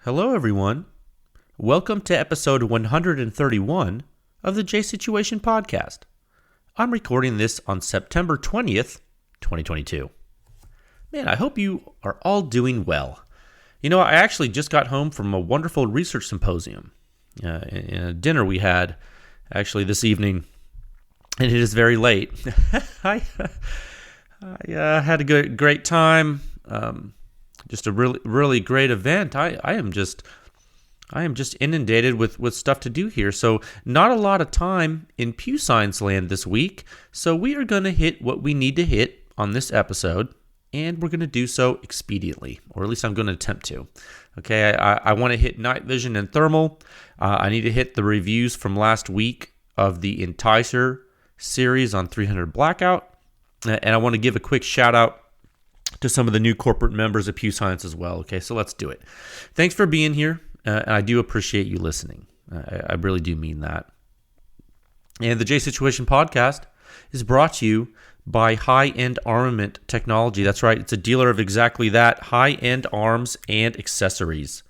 Hello, everyone. Welcome to episode 131 of the J Situation Podcast. I'm recording this on September 20th, 2022. Man, I hope you are all doing well. You know, I actually just got home from a wonderful research symposium, in a dinner we had actually this evening, and it is very late. I had a great time. Just a really great event. I am just inundated with stuff to do here. So not a lot of time in PEW Science land this week. So we are going to hit what we need to hit on this episode, and we're going to do so expediently, or at least I'm going to attempt to. Okay, I want to hit night vision and thermal. I need to hit the reviews from last week of the Enticer series on 300 blackout, and I want to give a quick shout out to some of the new corporate members of PEW Science as well. Okay, so let's do it. Thanks for being here, and I do appreciate you listening. I really do mean that. And the J Situation Podcast is brought to you by High-End Armament Technology. That's right, it's a dealer of exactly that, high-end arms and accessories.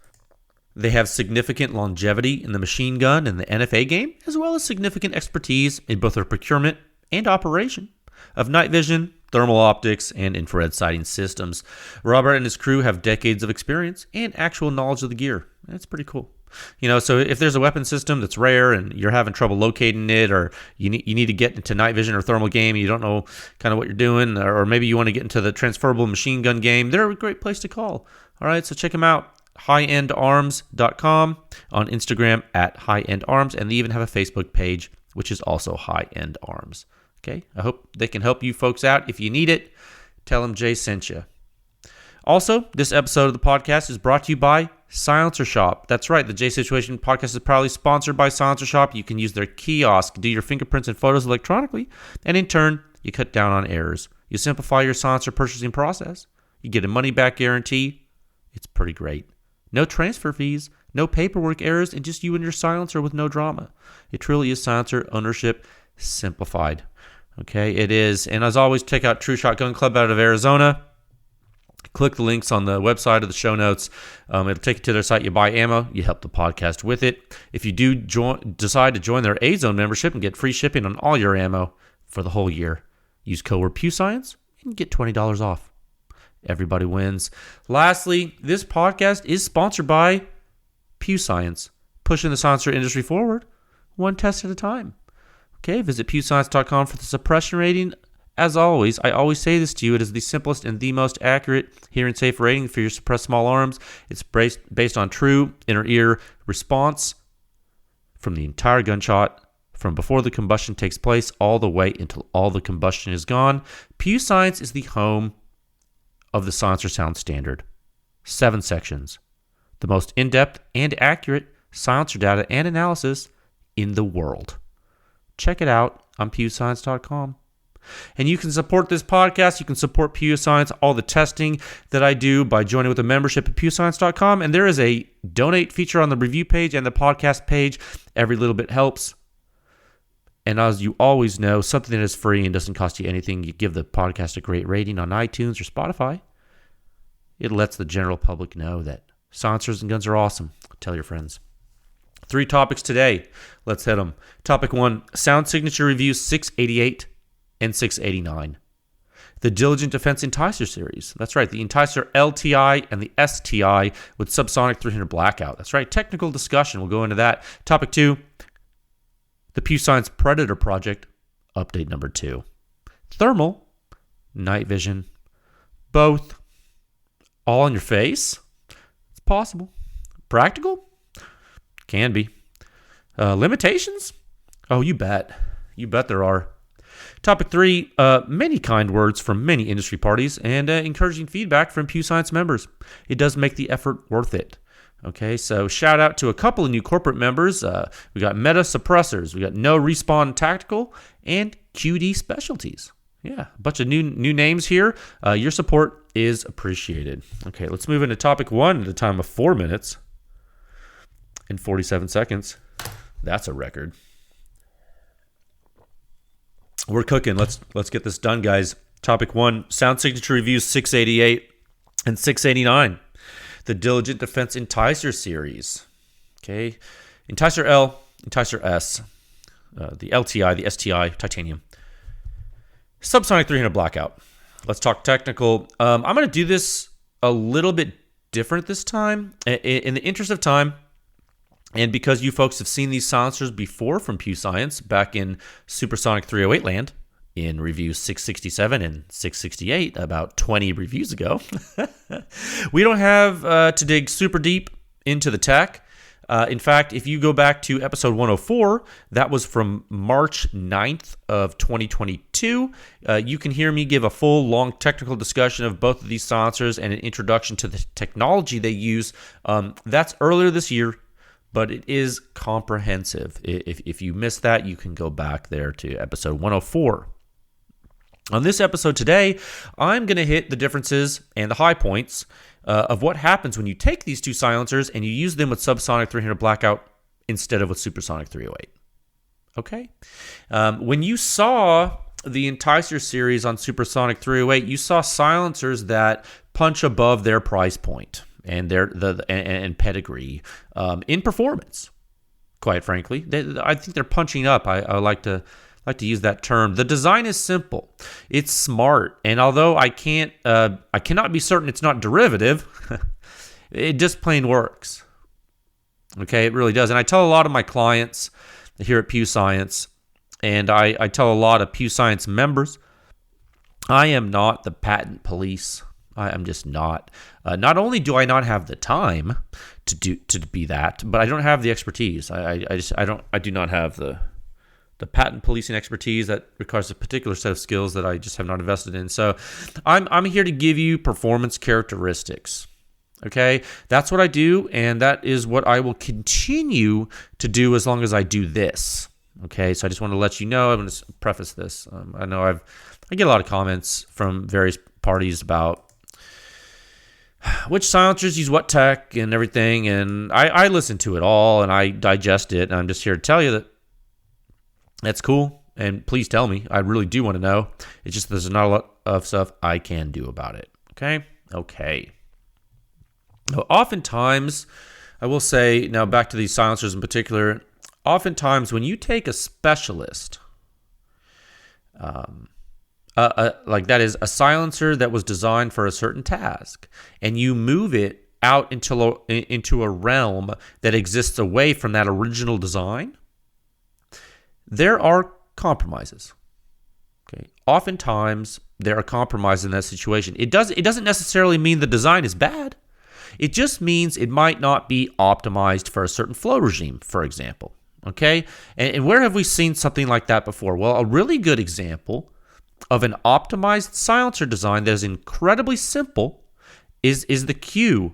They have significant longevity in the machine gun and the NFA game, as well as significant expertise in both their procurement and operation of night vision, thermal optics, and infrared sighting systems. Robert and his crew have decades of experience and actual knowledge of the gear. That's pretty cool. You know, so if there's a weapon system that's rare and you're having trouble locating it, or you need to get into night vision or thermal game and you don't know kind of what you're doing, or maybe you want to get into the transferable machine gun game, they're a great place to call. All right, so check them out. highendarms.com, on Instagram at highendarms, and they even have a Facebook page, which is also High End Arms. Okay, I hope they can help you folks out. If you need it, tell them Jay sent you. Also, this episode of the podcast is brought to you by Silencer Shop. That's right, the J Situation Podcast is proudly sponsored by Silencer Shop. You can use their kiosk, do your fingerprints and photos electronically, and in turn, you cut down on errors. You simplify your silencer purchasing process. You get a money-back guarantee. It's pretty great. No transfer fees, no paperwork errors, and just you and your silencer with no drama. It truly is silencer ownership simplified. Okay, it is. And as always, check out True Shot Gun Club out of Arizona. Click the links on the website of the show notes. It'll take you to their site. You buy ammo, you help the podcast with it. If you do decide to join their A-Zone membership and get free shipping on all your ammo for the whole year, use code word PewScience and get $20 off. Everybody wins. Lastly, this podcast is sponsored by PEW Science, pushing the silencer industry forward, one test at a time. Okay, visit PewScience.com for the suppression rating. As always, I always say this to you, it is the simplest and the most accurate hearing safe rating for your suppressed small arms. It's based on true inner ear response from the entire gunshot, from before the combustion takes place all the way until all the combustion is gone. PEW Science is the home of the silencer sound standard. 7 sections. The most in-depth and accurate silencer data and analysis in the world. Check it out on PewScience.com. And you can support this podcast. You can support PEW Science, all the testing that I do, by joining with a membership at PewScience.com. And there is a donate feature on the review page and the podcast page. Every little bit helps. And as you always know, something that is free and doesn't cost you anything, you give the podcast a great rating on iTunes or Spotify. It lets the general public know that silencers and guns are awesome. Tell your friends. 3 topics today. Let's hit them. Topic 1, Sound Signature Reviews 688 and 689. The Diligent Defense Enticer series. That's right, the Enticer LTI and the STI with subsonic 300 blackout. That's right, technical discussion. We'll go into that. Topic 2, the PEW Science Predator Project, update number 2. Thermal, night vision, both. All in your face? It's possible. Practical? Can be. Limitations? Oh, you bet. You bet there are. Topic 3, many kind words from many industry parties and encouraging feedback from PEW Science members. It does make the effort worth it. Okay, so shout out to a couple of new corporate members. We got Metasuppressors, we got No Respawn Tactical, and QD Specialties. Yeah, a bunch of new names here. Your support is appreciated. Okay, let's move into topic 1 at a time of 4 minutes and 47 seconds. That's a record. We're cooking. Let's get this done, guys. Topic 1, Sound Signature Reviews 688 and 689. the Diligent Defense Enticer series. Okay, Enticer L, Enticer S, the LTI, the STI, titanium. Subsonic 300 blackout. Let's talk technical. I'm going to do this a little bit different this time. In the interest of time, and because you folks have seen these silencers before from PEW Science back in Supersonic 308 land, in reviews 667 and 668, about 20 reviews ago, we don't have to dig super deep into the tech. In fact, if you go back to episode 104, that was from March 9th of 2022, you can hear me give a full, long technical discussion of both of these silencers and an introduction to the technology they use. That's earlier this year, but it is comprehensive. If you missed that, you can go back there to episode 104. On this episode today, I'm going to hit the differences and the high points of what happens when you take these two silencers and you use them with subsonic 300 blackout instead of with supersonic 308. Okay? When you saw the Enticer series on supersonic 308, you saw silencers that punch above their price point and and pedigree in performance. Quite frankly, I think they're punching up. I like to use that term. The design is simple. It's smart. And although I cannot be certain it's not derivative, it just plain works. Okay, it really does. And I tell a lot of my clients here at PEW Science, and I tell a lot of PEW Science members, I am not the patent police. I'm just not. Not only do I not have the time to be that, but I don't have the expertise. I do not have the patent policing expertise that requires a particular set of skills that I just have not invested in. So I'm here to give you performance characteristics. Okay, that's what I do, and that is what I will continue to do as long as I do this. Okay, so I just want to let you know. I'm going to preface this. I know I get a lot of comments from various parties about which silencers use what tech and everything, and I listen to it all and I digest it, and I'm just here to tell you that that's cool, and please tell me. I really do want to know. It's just there's not a lot of stuff I can do about it. Okay. Now, oftentimes, I will say, now back to these silencers in particular, oftentimes when you take a specialist, like that is a silencer that was designed for a certain task, and you move it out into a realm that exists away from that original design, there are compromises. Okay. Oftentimes, there are compromises in that situation. It doesn't necessarily mean the design is bad. It just means it might not be optimized for a certain flow regime, for example. Okay? And where have we seen something like that before? Well, a really good example of an optimized silencer design that is incredibly simple is the Q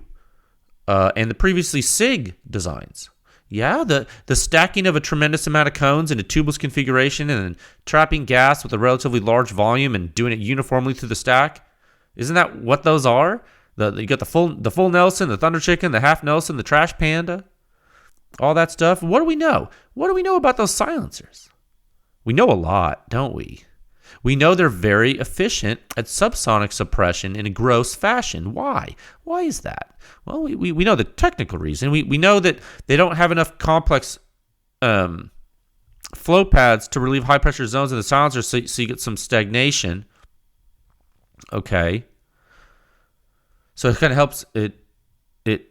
and the previously SIG designs. Yeah, the stacking of a tremendous amount of cones in a tubeless configuration and then trapping gas with a relatively large volume and doing it uniformly through the stack. Isn't that what those are? You got the full Nelson, the Thunder Chicken, the half Nelson, the Trash Panda, all that stuff. What do we know? What do we know about those silencers? We know a lot, don't we? We know they're very efficient at subsonic suppression in a gross fashion. Why? Why is that? Well, we know the technical reason. We know that they don't have enough complex flow paths to relieve high pressure zones in the silencer, so you get some stagnation. Okay. So it kind of helps it in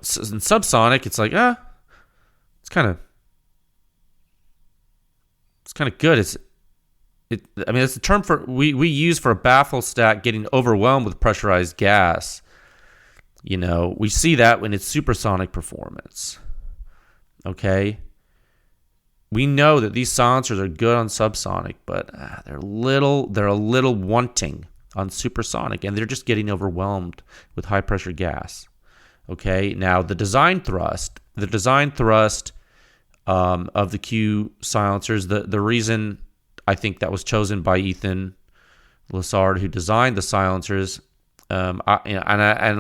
subsonic. It's like it's kind of good. It's a term for we use for a baffle stack getting overwhelmed with pressurized gas. We see that when it's supersonic performance. Okay? We know that these silencers are good on subsonic, but they're a little wanting on supersonic, and they're just getting overwhelmed with high pressure gas. Okay? Now, the design thrust of the Q silencers, the reason I think that was chosen by Ethan Lessard, who designed the silencers. And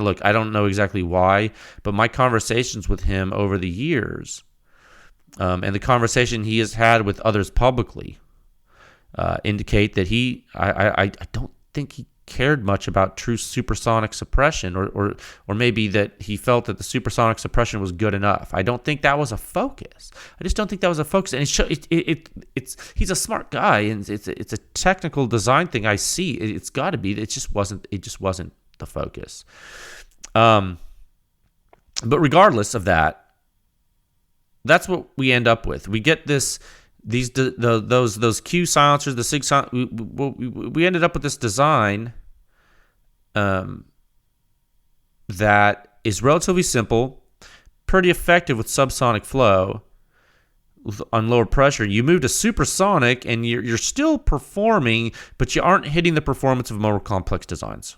look, I don't know exactly why, but my conversations with him over the years, and the conversation he has had with others publicly, indicate that I don't think he cared much about true supersonic suppression, or maybe that he felt that the supersonic suppression was good enough. I don't think that was a focus. I just don't think that was a focus. And he's a smart guy, and it's a technical design thing. I see it's got to be. It just wasn't the focus. But regardless of that, that's what we end up with. We get those Q silencers, the SIG silencers. We ended up with this design that is relatively simple, pretty effective with subsonic flow on lower pressure. You move to supersonic, and you're still performing, but you aren't hitting the performance of more complex designs.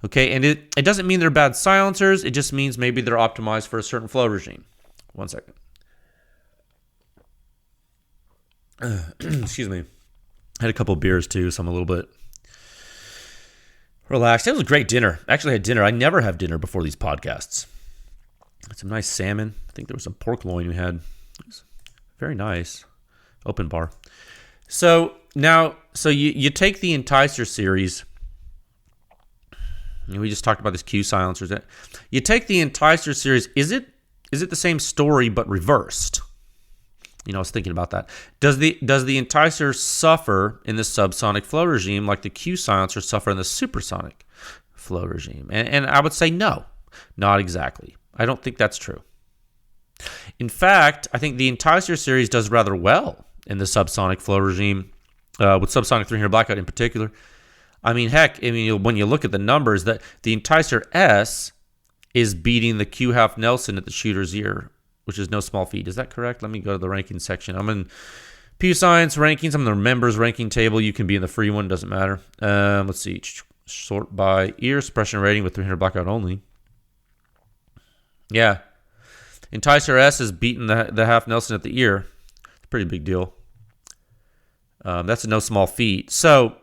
Okay, and it doesn't mean they're bad silencers. It just means maybe they're optimized for a certain flow regime. One second. Excuse me. I had a couple of beers too, so I'm a little bit relaxed. It was a great dinner. Actually, I had dinner. I never have dinner before these podcasts. Had some nice salmon. I think there was some pork loin we had. It was very nice. Open bar. So you take the Enticer series. We just talked about this Q silencers. You take the Enticer series. Is it the same story but reversed? I was thinking about that. Does the Enticer suffer in the subsonic flow regime like the Q silencer suffer in the supersonic flow regime? And I would say no, not exactly. I don't think that's true. In fact, I think the Enticer series does rather well in the subsonic flow regime, with subsonic 300 blackout in particular. I mean, heck, when you look at the numbers, that the Enticer S is beating the Q half Nelson at the shooter's ear, which is no small feat. Is that correct? Let me go to the ranking section. I'm in PEW Science rankings. I'm in the members ranking table. You can be in the free one. Doesn't matter. Let's see. Sort by ear suppression rating with 300 blackout only. Yeah. Enticer S is beating the half Nelson at the ear. It's a pretty big deal. That's a no small feat. So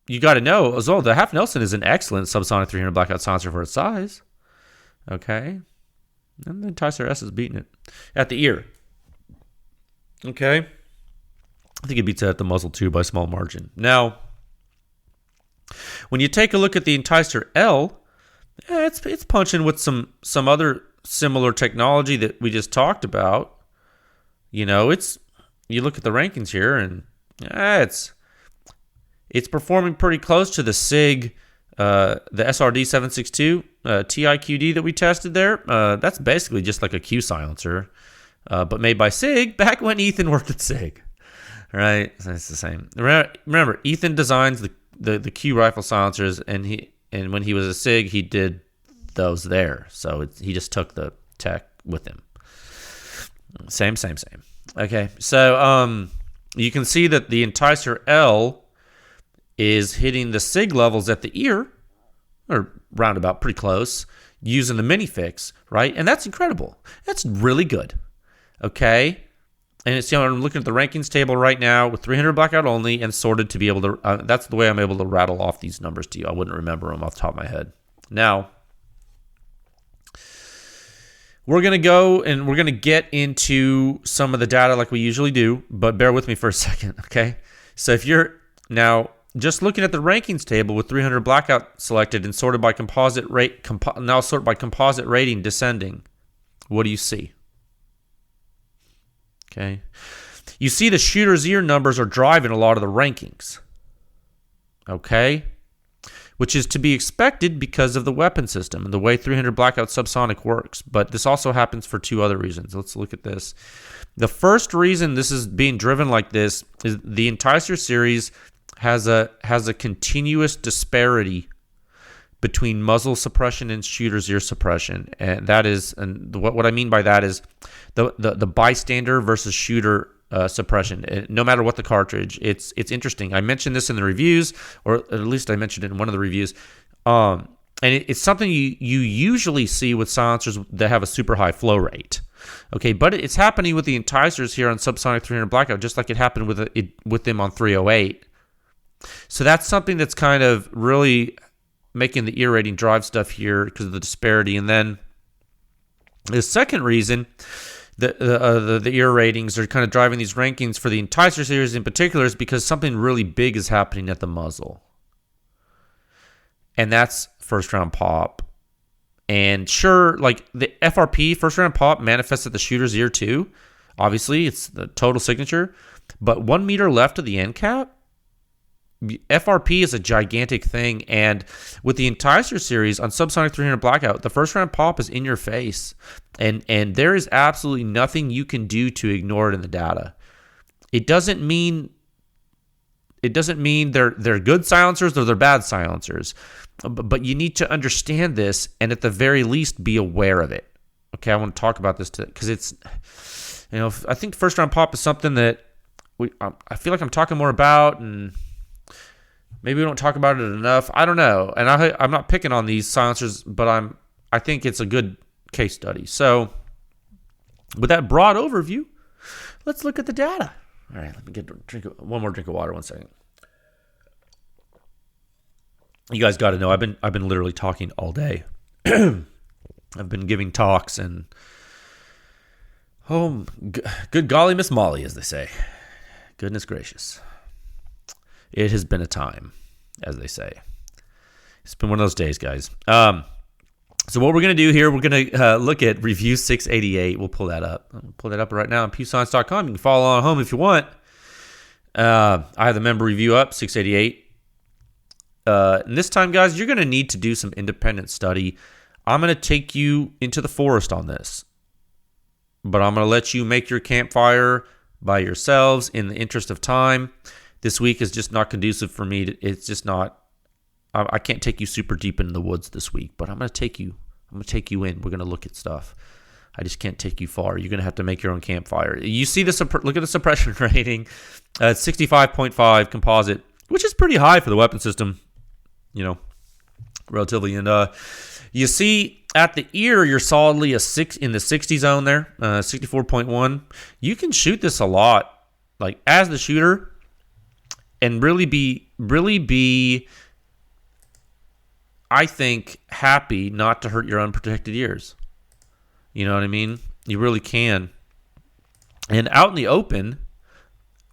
you got to know as well, the half Nelson is an excellent subsonic 300 blackout silencer for its size. Okay. And the Enticer S is beating it at the ear. Okay. I think it beats it at the muzzle too by a small margin. Now, when you take a look at the Enticer L, it's punching with some other similar technology that we just talked about. You look at the rankings here, and it's performing pretty close to the SIG, the SRD 762 TI-QD that we tested there. That's basically just like a Q silencer, but made by SIG back when Ethan worked at SIG. Right? So it's the same. Remember, Ethan designs the Q rifle silencers, and when he was a SIG, he did those there. So he just took the tech with him. Same. Okay, so you can see that the Enticer L is hitting the SIG levels at the ear, or roundabout, pretty close, using the minifix, right? And that's incredible. That's really good. Okay? And it's, I'm looking at the rankings table right now with 300 blackout only and sorted to be able to, that's the way I'm able to rattle off these numbers to you. I wouldn't remember them off the top of my head. Now, we're going to go and we're going to get into some of the data like we usually do, but bear with me for a second, okay? So if you're now just looking at the rankings table with 300 blackout selected and sorted by composite now sorted by composite rating descending, what do you see? Okay. You see the shooter's ear numbers are driving a lot of the rankings. Okay? Which is to be expected because of the weapon system and the way 300 blackout subsonic works. But this also happens for two other reasons. Let's look at this. The first reason this is being driven like this is the Enticer series has a continuous disparity between muzzle suppression and shooter's ear suppression. And that is, and what I mean by that is the bystander versus shooter suppression. No matter what the cartridge, it's interesting. I mentioned this in the reviews, or at least I mentioned it in one of the reviews. And it's something you usually see with silencers that have a super high flow rate. Okay, but it's happening with the Enticers here on subsonic 300 blackout, just like it happened with them on 308. So that's something that's kind of really making the ear rating drive stuff here because of the disparity. And then the second reason the ear ratings are kind of driving these rankings for the Enticer series in particular is because something really big is happening at the muzzle. and that's first round pop. And sure, like the FRP, first round pop, manifests at the shooter's ear too. Obviously, it's the total signature. But 1 meter left of the end cap, FRP is a gigantic thing. And with the Enticer series on Subsonic 300 Blackout, the first round pop is in your face. And there is absolutely nothing you can do to ignore it in the data. It doesn't mean they're good silencers or they're bad silencers. But you need to understand this and at the very least be aware of it. Okay, I want to talk about this because it's, I think first round pop is something that I feel like I'm talking more about, and maybe we don't talk about it enough. I don't know. And I'm not picking on these silencers, but I think it's a good case study. So with that broad overview, let's look at the data. All right, let me drink one more drink of water. 1 second. You guys got to know I've been literally talking all day. I've been giving talks and good golly, Miss Molly, as they say. Goodness gracious, it has been a time, as they say. It's been one of those days, guys. So what we're gonna do here, we're gonna look at review 688. We'll pull that up. I'll pull that up right now on pewscience.com. You can follow along at home if you want. I have the member review up 688. And this time, guys, you're going to need to do some independent study. I'm going to take you into the forest on this, but I'm going to let you make your campfire by yourselves in the interest of time. This week is just not conducive for me. It's just not. I can't take you super deep into the woods this week, but I'm going to take you. I'm going to take you in. We're going to look at stuff. I just can't take you far. You're going to have to make your own campfire. You see look at the suppression rating. 65.5 composite, which is pretty high for the weapon system. Relatively. And you see at the ear, you're solidly in the 60 zone there, 64.1. You can shoot this a lot, like as the shooter, and really be, I think, happy not to hurt your unprotected ears. You know what I mean? You really can. And out in the open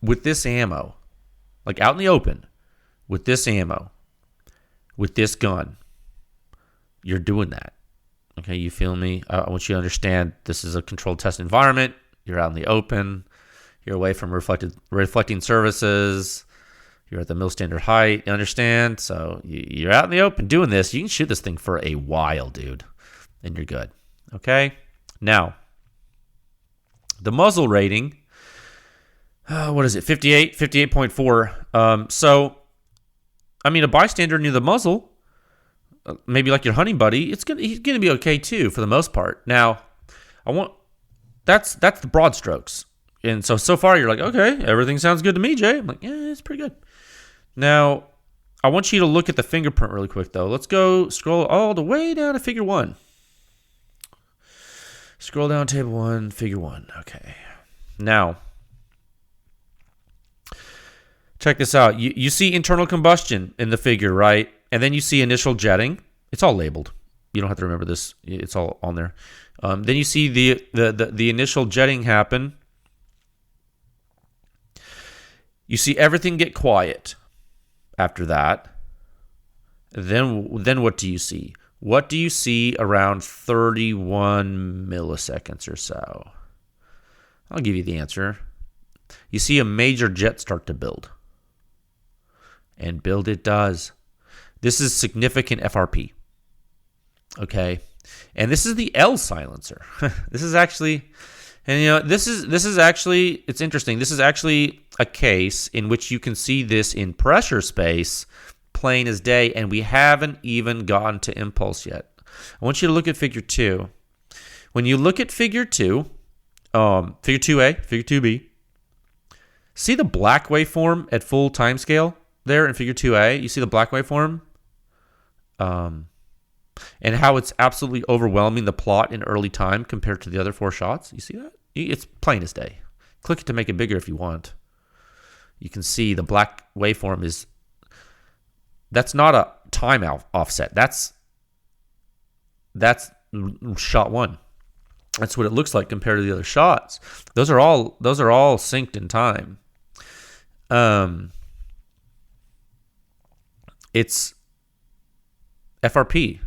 with this ammo, with this gun, you're doing that. Okay, you feel me? I want you to understand this is a controlled test environment. You're out in the open. You're away from reflecting surfaces. You're at the mil standard height. You understand? So you're out in the open doing this. You can shoot this thing for a while, dude, and you're good. Okay? Now, the muzzle rating, what is it? 58.4. So, I mean, a bystander near the muzzle, maybe like your hunting buddy, he's gonna be okay too for the most part. Now, that's the broad strokes, and so far you're like, okay, everything sounds good to me, Jay. I'm like, yeah, it's pretty good. Now, I want you to look at the fingerprint really quick though. Let's go scroll all the way down to figure 1. Scroll down table 1, figure 1. Okay, now. Check this out. You see internal combustion in the figure, right? And then you see initial jetting. It's all labeled. You don't have to remember this. It's all on there. Then you see the initial jetting happen. You see everything get quiet after that. Then what do you see? What do you see around 31 milliseconds or so? I'll give you the answer. You see a major jet start to build. And build it does. This is significant FRP. Okay? And this is the L silencer. This is actually, and this is actually, it's interesting. This is actually a case in which you can see this in pressure space, plain as day, and we haven't even gotten to impulse yet. I want you to look at figure 2. When you look at figure 2, figure 2A, figure 2B, see the black waveform at full time scale there in figure 2A? You see the black waveform? And how it's absolutely overwhelming the plot in early time compared to the other 4 shots. You see that? It's plain as day. Click it to make it bigger if you want. You can see the black waveform that's not a time offset. That's shot 1. That's what it looks like compared to the other shots. Those are all synced in time. FRP.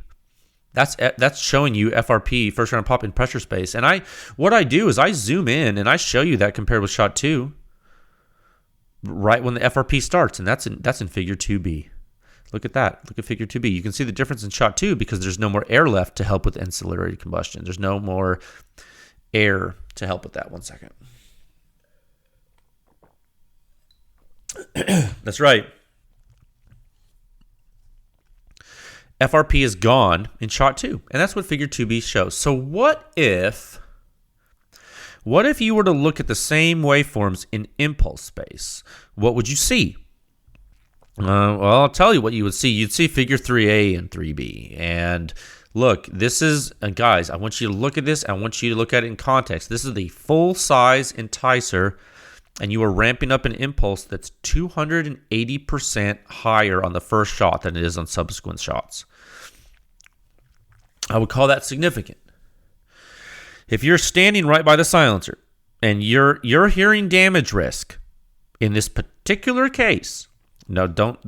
That's showing you FRP, first round pop in pressure space. And what I do is I zoom in and I show you that compared with shot 2 right when the FRP starts, and that's in figure 2B. Look at that. Look at figure 2B. You can see the difference in shot 2 because there's no more air left to help with ancillary combustion. There's no more air to help with that. 1 second. That's right. FRP is gone in shot 2, and that's what figure 2B shows. So what if you were to look at the same waveforms in impulse space? What would you see? Well, I'll tell you what you would see. You'd see figure 3A and 3B. And look, this is, guys, I want you to look at this. I want you to look at it in context. This is the full-size Enticer, and you are ramping up an impulse that's 280% higher on the first shot than it is on subsequent shots. I would call that significant. If you're standing right by the silencer and you're hearing damage risk in this particular case, don't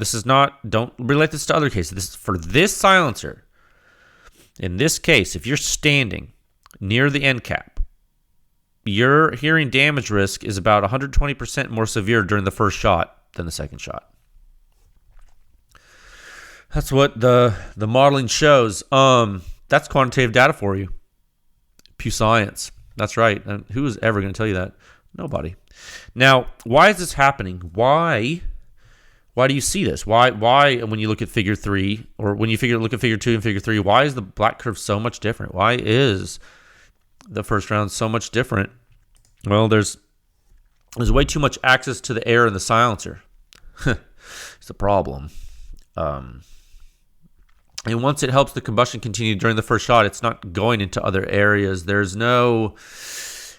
relate this to other cases. This is for this silencer. In this case, if you're standing near the end cap, your hearing damage risk is about 120% more severe during the first shot than the second shot. That's what the modeling shows. That's quantitative data for you. PEW Science. That's right. And who is ever going to tell you that? Nobody. Now, why is this happening? Why do you see this? Why when you look at figure 3 or when you look at figure 2 and figure 3, why is the black curve so much different? Why is the first round so much different? Well, there's way too much access to the air in the silencer. It's a problem. And once it helps the combustion continue during the first shot, it's not going into other areas. There's no,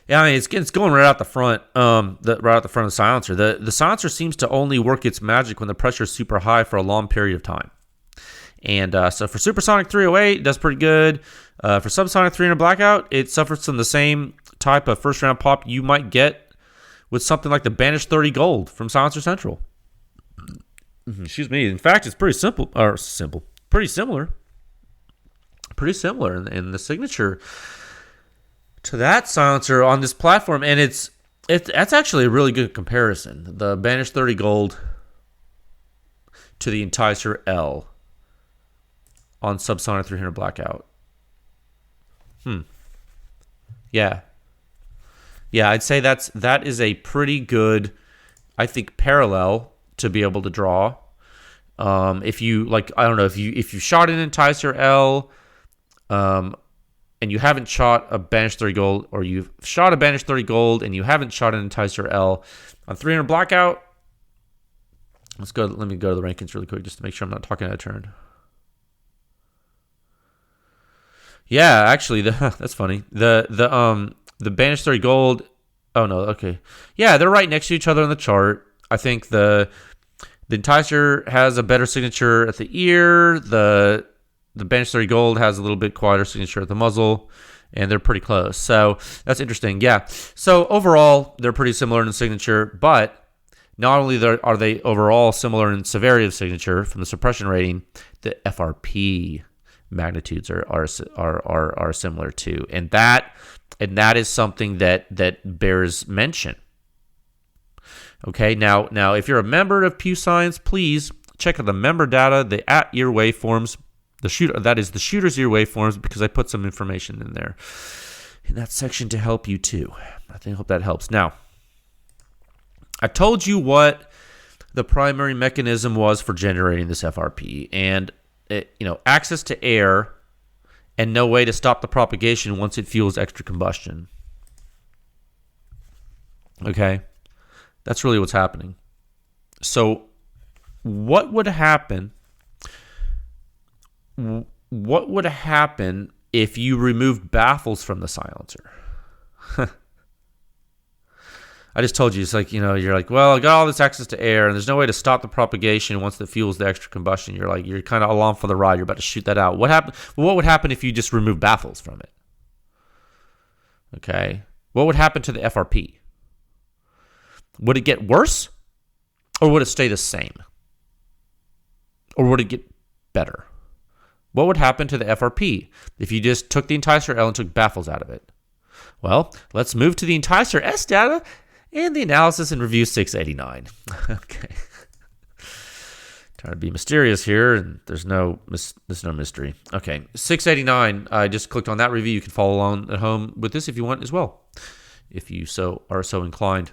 it's going right out the front, right out the front of the silencer. The silencer seems to only work its magic when the pressure is super high for a long period of time. And so for supersonic 308, it does pretty good. For subsonic 300 blackout, it suffers from the same type of first round pop you might get with something like the Banished 30 Gold from Silencer Central. Excuse me. In fact, it's pretty pretty similar in the signature to that silencer on this platform, and that's actually a really good comparison. The Banished 30 Gold to the Enticer L on subsonic 300 blackout. Yeah, I'd say that is a pretty good, I think, parallel to be able to draw. If you if you shot an Enticer L, and you haven't shot a Banished 30 Gold, or you've shot a Banished 30 Gold and you haven't shot an Enticer L on 300 blackout, let me go to the rankings really quick just to make sure I'm not talking out of turn. Yeah, actually, that's funny. The Banished 30 Gold. Oh no, okay. Yeah, they're right next to each other on the chart. I think the Enticer has a better signature at the ear. The Banished 30 Gold has a little bit quieter signature at the muzzle, and they're pretty close. So that's interesting. Yeah. So overall, they're pretty similar in signature, but not only are they overall similar in severity of signature from the suppression rating, the FRP magnitudes are similar too, and that is something that bears mention. Okay, now if you're a member of PEW Science, please check out the member data, the at-ear waveforms, the shooter's ear waveforms, because I put some information in there in that section to help you too. I hope that helps. Now, I told you what the primary mechanism was for generating this FRP, and access to air and no way to stop the propagation once it fuels extra combustion. Okay, that's really what's happening. So what would happen? What would happen if you removed baffles from the silencer? I just told you, it's like, you're like, well, I got all this access to air and there's no way to stop the propagation once it fuels the extra combustion. You're kind of along for the ride. You're about to shoot that out. What would happen if you just remove baffles from it? Okay. What would happen to the FRP? Would it get worse, or would it stay the same? Or would it get better? What would happen to the FRP if you just took the Enticer L and took baffles out of it? Well, let's move to the Enticer S data and the analysis in review 689. Okay. Trying to be mysterious here, and there's no mystery. Okay, 689. I just clicked on that review. You can follow along at home with this if you want as well, if you are so inclined.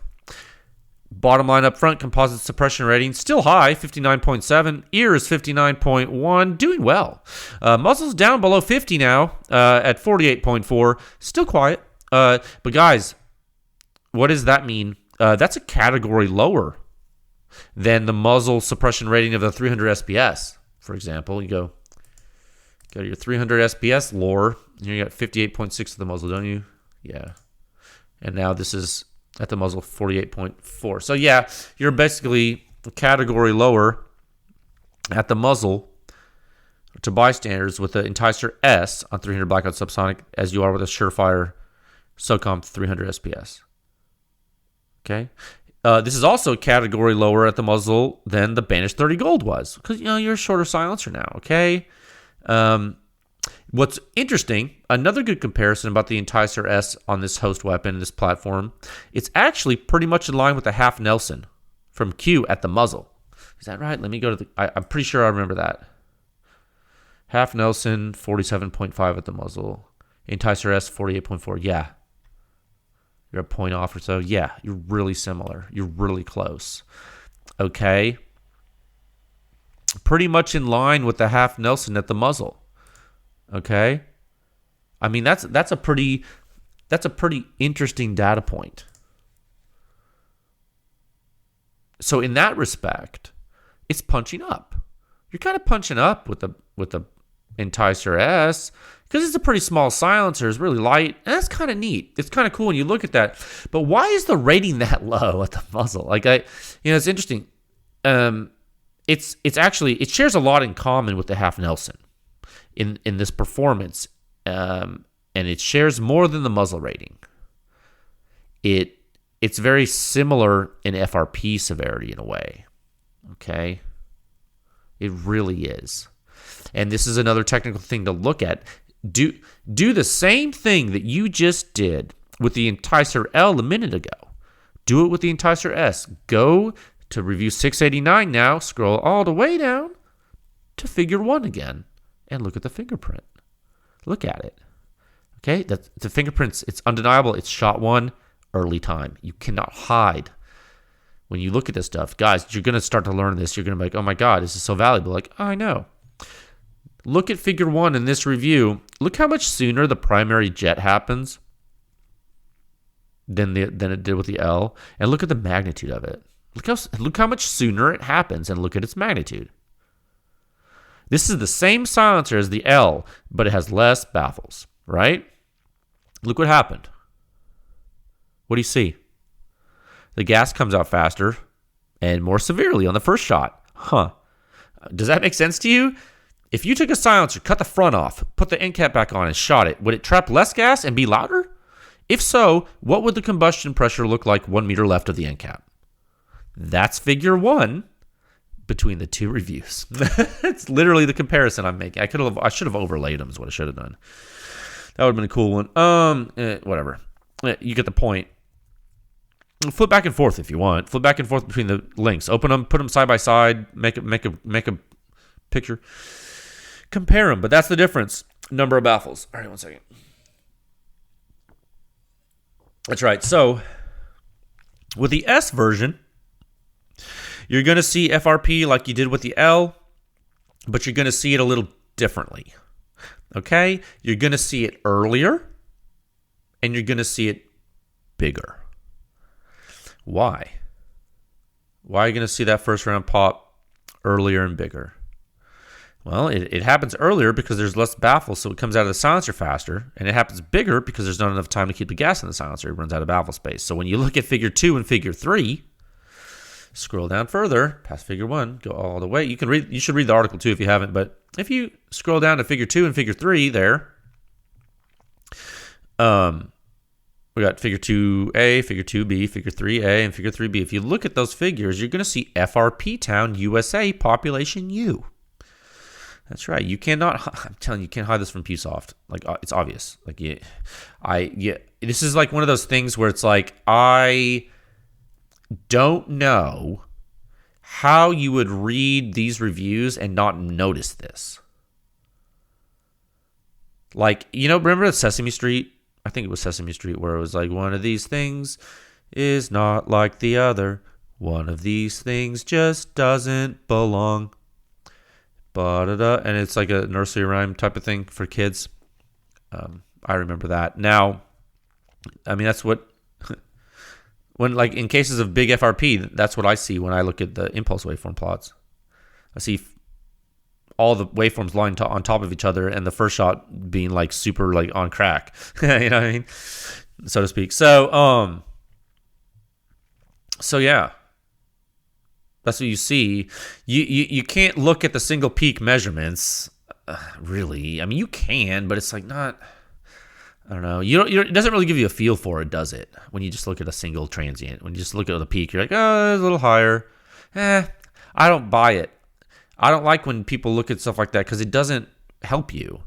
Bottom line up front, composite suppression rating still high, 59.7. Ear is 59.1, doing well. Muzzle's down below 50 now at 48.4, still quiet. But guys, what does that mean? That's a category lower than the muzzle suppression rating of the 300 SPS. For example, you go to your 300 SPS lore, and you got 58.6 of the muzzle, don't you? Yeah. And now this is at the muzzle 48.4. So yeah, you're basically a category lower at the muzzle to bystanders with the Enticer S on 300 blackout subsonic as you are with a Surefire SOCOM 300 SPS. Okay. This is also a category lower at the muzzle than the Banish 30 Gold was, because you're a shorter silencer now. Okay. What's interesting, another good comparison about the Enticer S on this host weapon, this platform, it's actually pretty much in line with the Half Nelson from Q at the muzzle. Is that right? Let me go to I'm pretty sure I remember that. Half Nelson, 47.5 at the muzzle. Enticer S, 48.4. Yeah. You're a point off or so. Yeah, you're really similar. You're really close. Okay. Pretty much in line with the Half Nelson at the muzzle. Okay. I mean, that's a pretty interesting data point. So in that respect, it's punching up. You're kind of punching up with the Enticer S, because it's a pretty small silencer, it's really light, and that's kind of neat. It's kind of cool when you look at that. But why is the rating that low at the muzzle? Like it's interesting. It's actually, it shares a lot in common with the Half Nelson in this performance, and it shares more than the muzzle rating. It's very similar in FRP severity in a way. Okay, it really is. And this is another technical thing to look at. Do the same thing that you just did with the Enticer L a minute ago. Do it with the Enticer S. Go to review 689 now, scroll all the way down to figure 1 again, and look at the fingerprint. Look at it. Okay, the fingerprints, it's undeniable. It's shot 1, early time. You cannot hide. When you look at this stuff, guys, you're going to start to learn this. You're going to be like, oh my God, this is so valuable. Like, I know. Look at figure 1 in this review. Look how much sooner the primary jet happens than it did with the L. And look at the magnitude of it. Look how much sooner it happens, and look at its magnitude. This is the same silencer as the L, but it has less baffles, right? Look what happened. What do you see? The gas comes out faster and more severely on the first shot. Huh. Does that make sense to you? If you took a silencer, cut the front off, put the end cap back on, and shot it, would it trap less gas and be louder? If so, what would the combustion pressure look like 1 meter left of the end cap? That's figure 1 between the two reviews. It's literally the comparison I'm making. I should have overlaid them is what I should have done. That would have been a cool one. Whatever. You get the point. Flip back and forth if you want. Flip back and forth between the links. Open them, put them side by side, make a picture. Compare them, but that's the difference. Number of baffles. All right, 1 second. That's right. So with the S version, you're going to see FRP like you did with the L, but you're going to see it a little differently. Okay? You're going to see it earlier, and you're going to see it bigger. Why? Why are you going to see that first round pop earlier and bigger? Well, it happens earlier because there's less baffles, so it comes out of the silencer faster, and it happens bigger because there's not enough time to keep the gas in the silencer. It runs out of baffle space. So when you look at figure 2 and figure 3, scroll down further, past figure 1, go all the way. You should read the article too if you haven't, but if you scroll down to figure 2 and figure 3 there, we got figure 2A, figure 2B, figure 3A, and figure 3B. If you look at those figures, you're going to see FRP Town, USA, population U. That's right. You cannot. I'm telling you, you can't hide this from PewSoft. Like it's obvious. Like this is like one of those things where it's like I don't know how you would read these reviews and not notice this. Like, remember Sesame Street? I think it was Sesame Street where it was like, one of these things is not like the other. One of these things just doesn't belong. And it's like a nursery rhyme type of thing for kids. I remember that. Now, I mean, that's what, when like in cases of big FRP, that's what I see when I look at the impulse waveform plots. I see all the waveforms lying on top of each other and the first shot being like super like on crack, you know what I mean? So to speak. So yeah. That's what you see. You can't look at the single peak measurements, really. I mean, you can, but it's like not. I don't know. It doesn't really give you a feel for it, does it? When you just look at a single transient, when you just look at the peak, you're like, oh, it's a little higher. I don't buy it. I don't like when people look at stuff like that because it doesn't help you.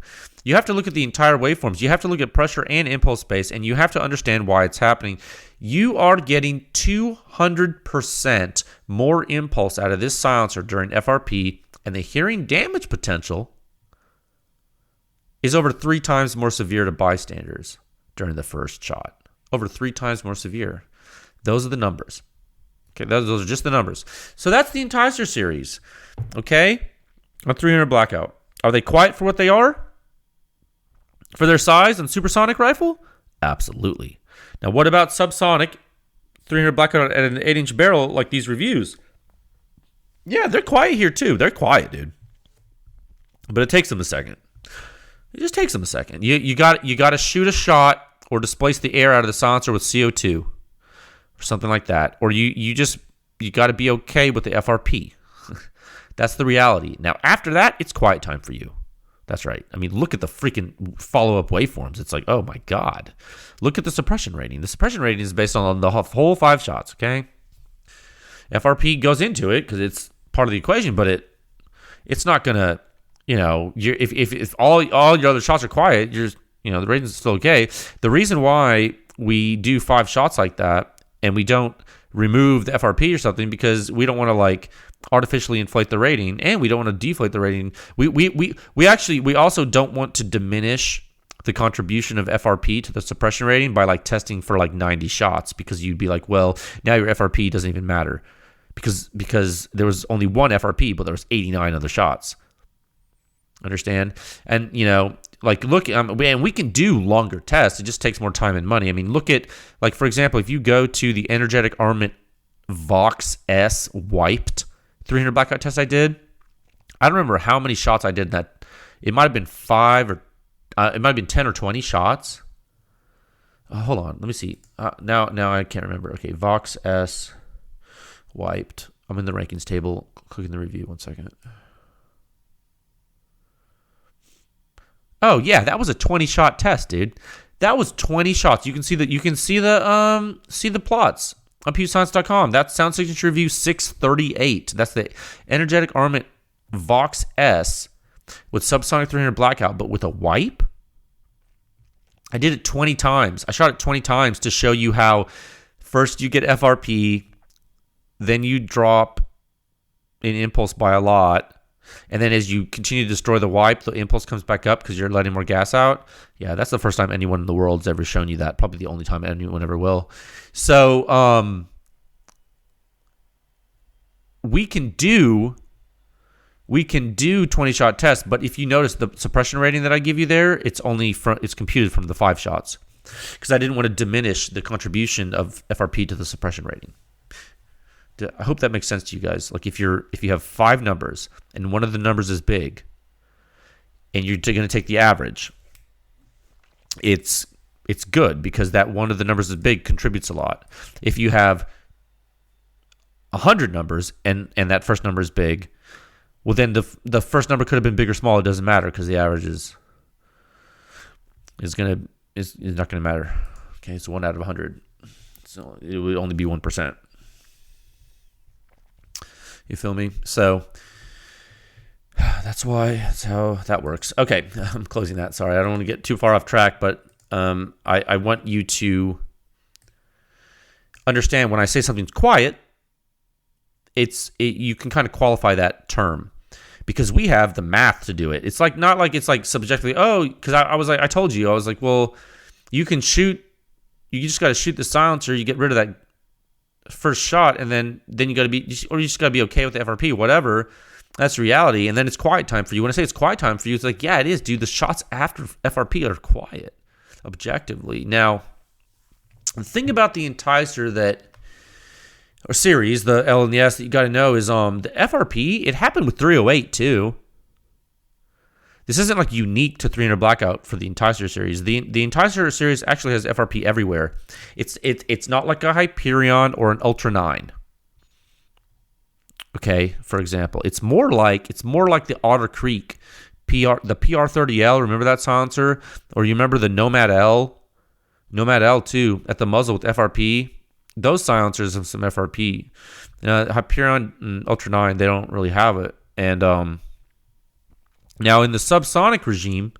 You have to look at the entire waveforms. You have to look at pressure and impulse space, and you have to understand why it's happening. You are getting 200% more impulse out of this silencer during FRP, and the hearing damage potential is over 3 times more severe to bystanders during the first shot. Over 3 times more severe. Those are the numbers. Okay, those are just the numbers. So that's the Enticer series. Okay, on 300 blackout. Are they quiet for what they are? For their size and supersonic rifle? Absolutely. Now, what about subsonic 300 blackout at an 8-inch barrel like these reviews? Yeah, they're quiet here too. They're quiet, dude. But it takes them a second. It just takes them a second. You got to shoot a shot or displace the air out of the silencer with CO2 or something like that. Or you got to be okay with the FRP. That's the reality. Now, after that, it's quiet time for you. That's right. I mean, look at the freaking follow-up waveforms. It's like, oh my God. Look at the suppression rating. The suppression rating is based on the whole 5 shots, okay? FRP goes into it because it's part of the equation, but it's not going to, if all your other shots are quiet, the rating's still okay. The reason why we do 5 shots like that and we don't remove the FRP or something because we don't want to like artificially inflate the rating and we don't want to deflate the rating. We also don't want to diminish the contribution of FRP to the suppression rating by like testing for like 90 shots because you'd be like, well, now your FRP doesn't even matter because there was only one FRP, but there was 89 other shots. Understand? And like look, and we can do longer tests. It just takes more time and money. I mean, look at like for example, if you go to the Energetic Armament Vox S wiped 300 blackout test I did, I don't remember how many shots I did in that. It might have been 5 or it might have been 10 or 20 shots. Hold on, let me see. Now I can't remember. Okay, Vox S wiped. I'm in the rankings table. Clicking the review. 1 second. Oh yeah, that was a 20 shot test, dude. That was 20 shots. You can see the plots on PEWScience.com. That's Sound Signature Review 638. That's the Energetic Armament Vox S with subsonic 300 blackout, but with a wipe. I did it 20 times. I shot it 20 times to show you how first you get FRP, then you drop in impulse by a lot, and then as you continue to destroy the wipe, the impulse comes back up because you're letting more gas out. Yeah, that's the first time anyone in the world's ever shown you that. Probably the only time anyone ever will. So we can do 20 shot tests, but if you notice the suppression rating that I give you there, it's computed from the 5 shots because I didn't want to diminish the contribution of FRP to the suppression rating. I hope that makes sense to you guys. Like if you have 5 numbers and one of the numbers is big and you're going to take the average, it's good because that one of the numbers is big contributes a lot. If you have 100 numbers and that first number is big, well then the first number could have been big or small. It doesn't matter because the average is not going to matter. Okay, it's 1 out of 100, so it would only be 1%. You feel me? So That's how that works. Okay, I'm closing that. Sorry, I don't want to get too far off track, but I want you to understand when I say something's quiet, you can kind of qualify that term because we have the math to do it. It's like not like it's like subjectively. Oh, because I was like I told you I was like, well, you can shoot. You just got to shoot the silencer. You get rid of that first shot, and then you got to be, or you just got to be okay with the FRP, whatever. That's reality. And then it's quiet time for you. When I say it's quiet time for you, it's like, yeah, it is, dude. The shots after FRP are quiet, objectively. Now, the thing about the Enticer or series, the L and the S that you got to know is the FRP, it happened with 308 too. This isn't like unique to 300 Blackout for the Enticer series. The Enticer series actually has FRP everywhere. It's not like a Hyperion or an Ultra 9. Okay, for example, it's more like the Otter Creek the PR30L. Remember that silencer, or you remember the Nomad L too at the muzzle with FRP. Those silencers have some FRP. Hyperion and Ultra 9, they don't really have it. And now in the subsonic regime,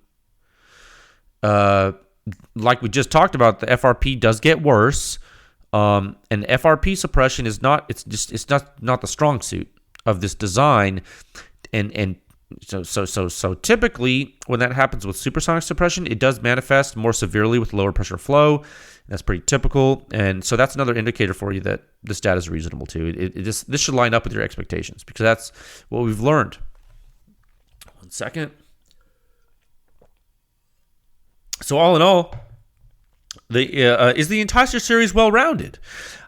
like we just talked about, the FRP does get worse. And FRP suppression is not the strong suit of this design, and so typically when that happens with supersonic suppression, it does manifest more severely with lower pressure flow. That's pretty typical, and so that's another indicator for you that this data is reasonable too. This should line up with your expectations because that's what we've learned. One second. So all in all, is the Enticer series well-rounded?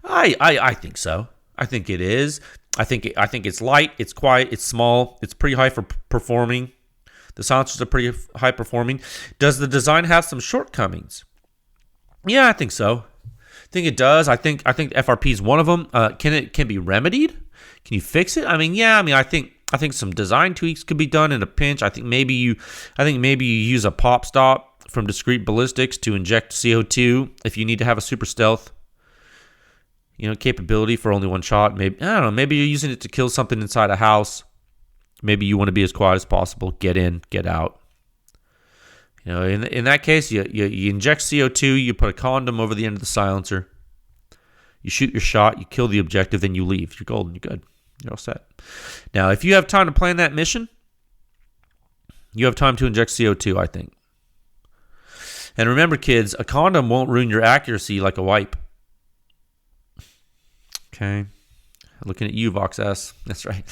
I think so. I think it is. I think it's light, it's quiet, it's small, it's pretty high for performing. The silencers are pretty high performing. Does the design have some shortcomings? Yeah, I think so. I think it does. I think FRP is one of them. Can it be remedied? Can you fix it? I think some design tweaks could be done in a pinch. I think maybe you use a pop stop from discrete ballistics to inject CO2 if you need to have a super stealth, capability for only one shot. Maybe, I don't know, maybe you're using it to kill something inside a house. Maybe you want to be as quiet as possible. Get in, get out. In that case, you inject CO2, you put a condom over the end of the silencer. You shoot your shot, you kill the objective, then you leave. You're golden, you're good. You're all set. Now, if you have time to plan that mission, you have time to inject CO2, I think. And remember, kids, a condom won't ruin your accuracy like a wipe. Okay. Looking at you, Vox S. That's right.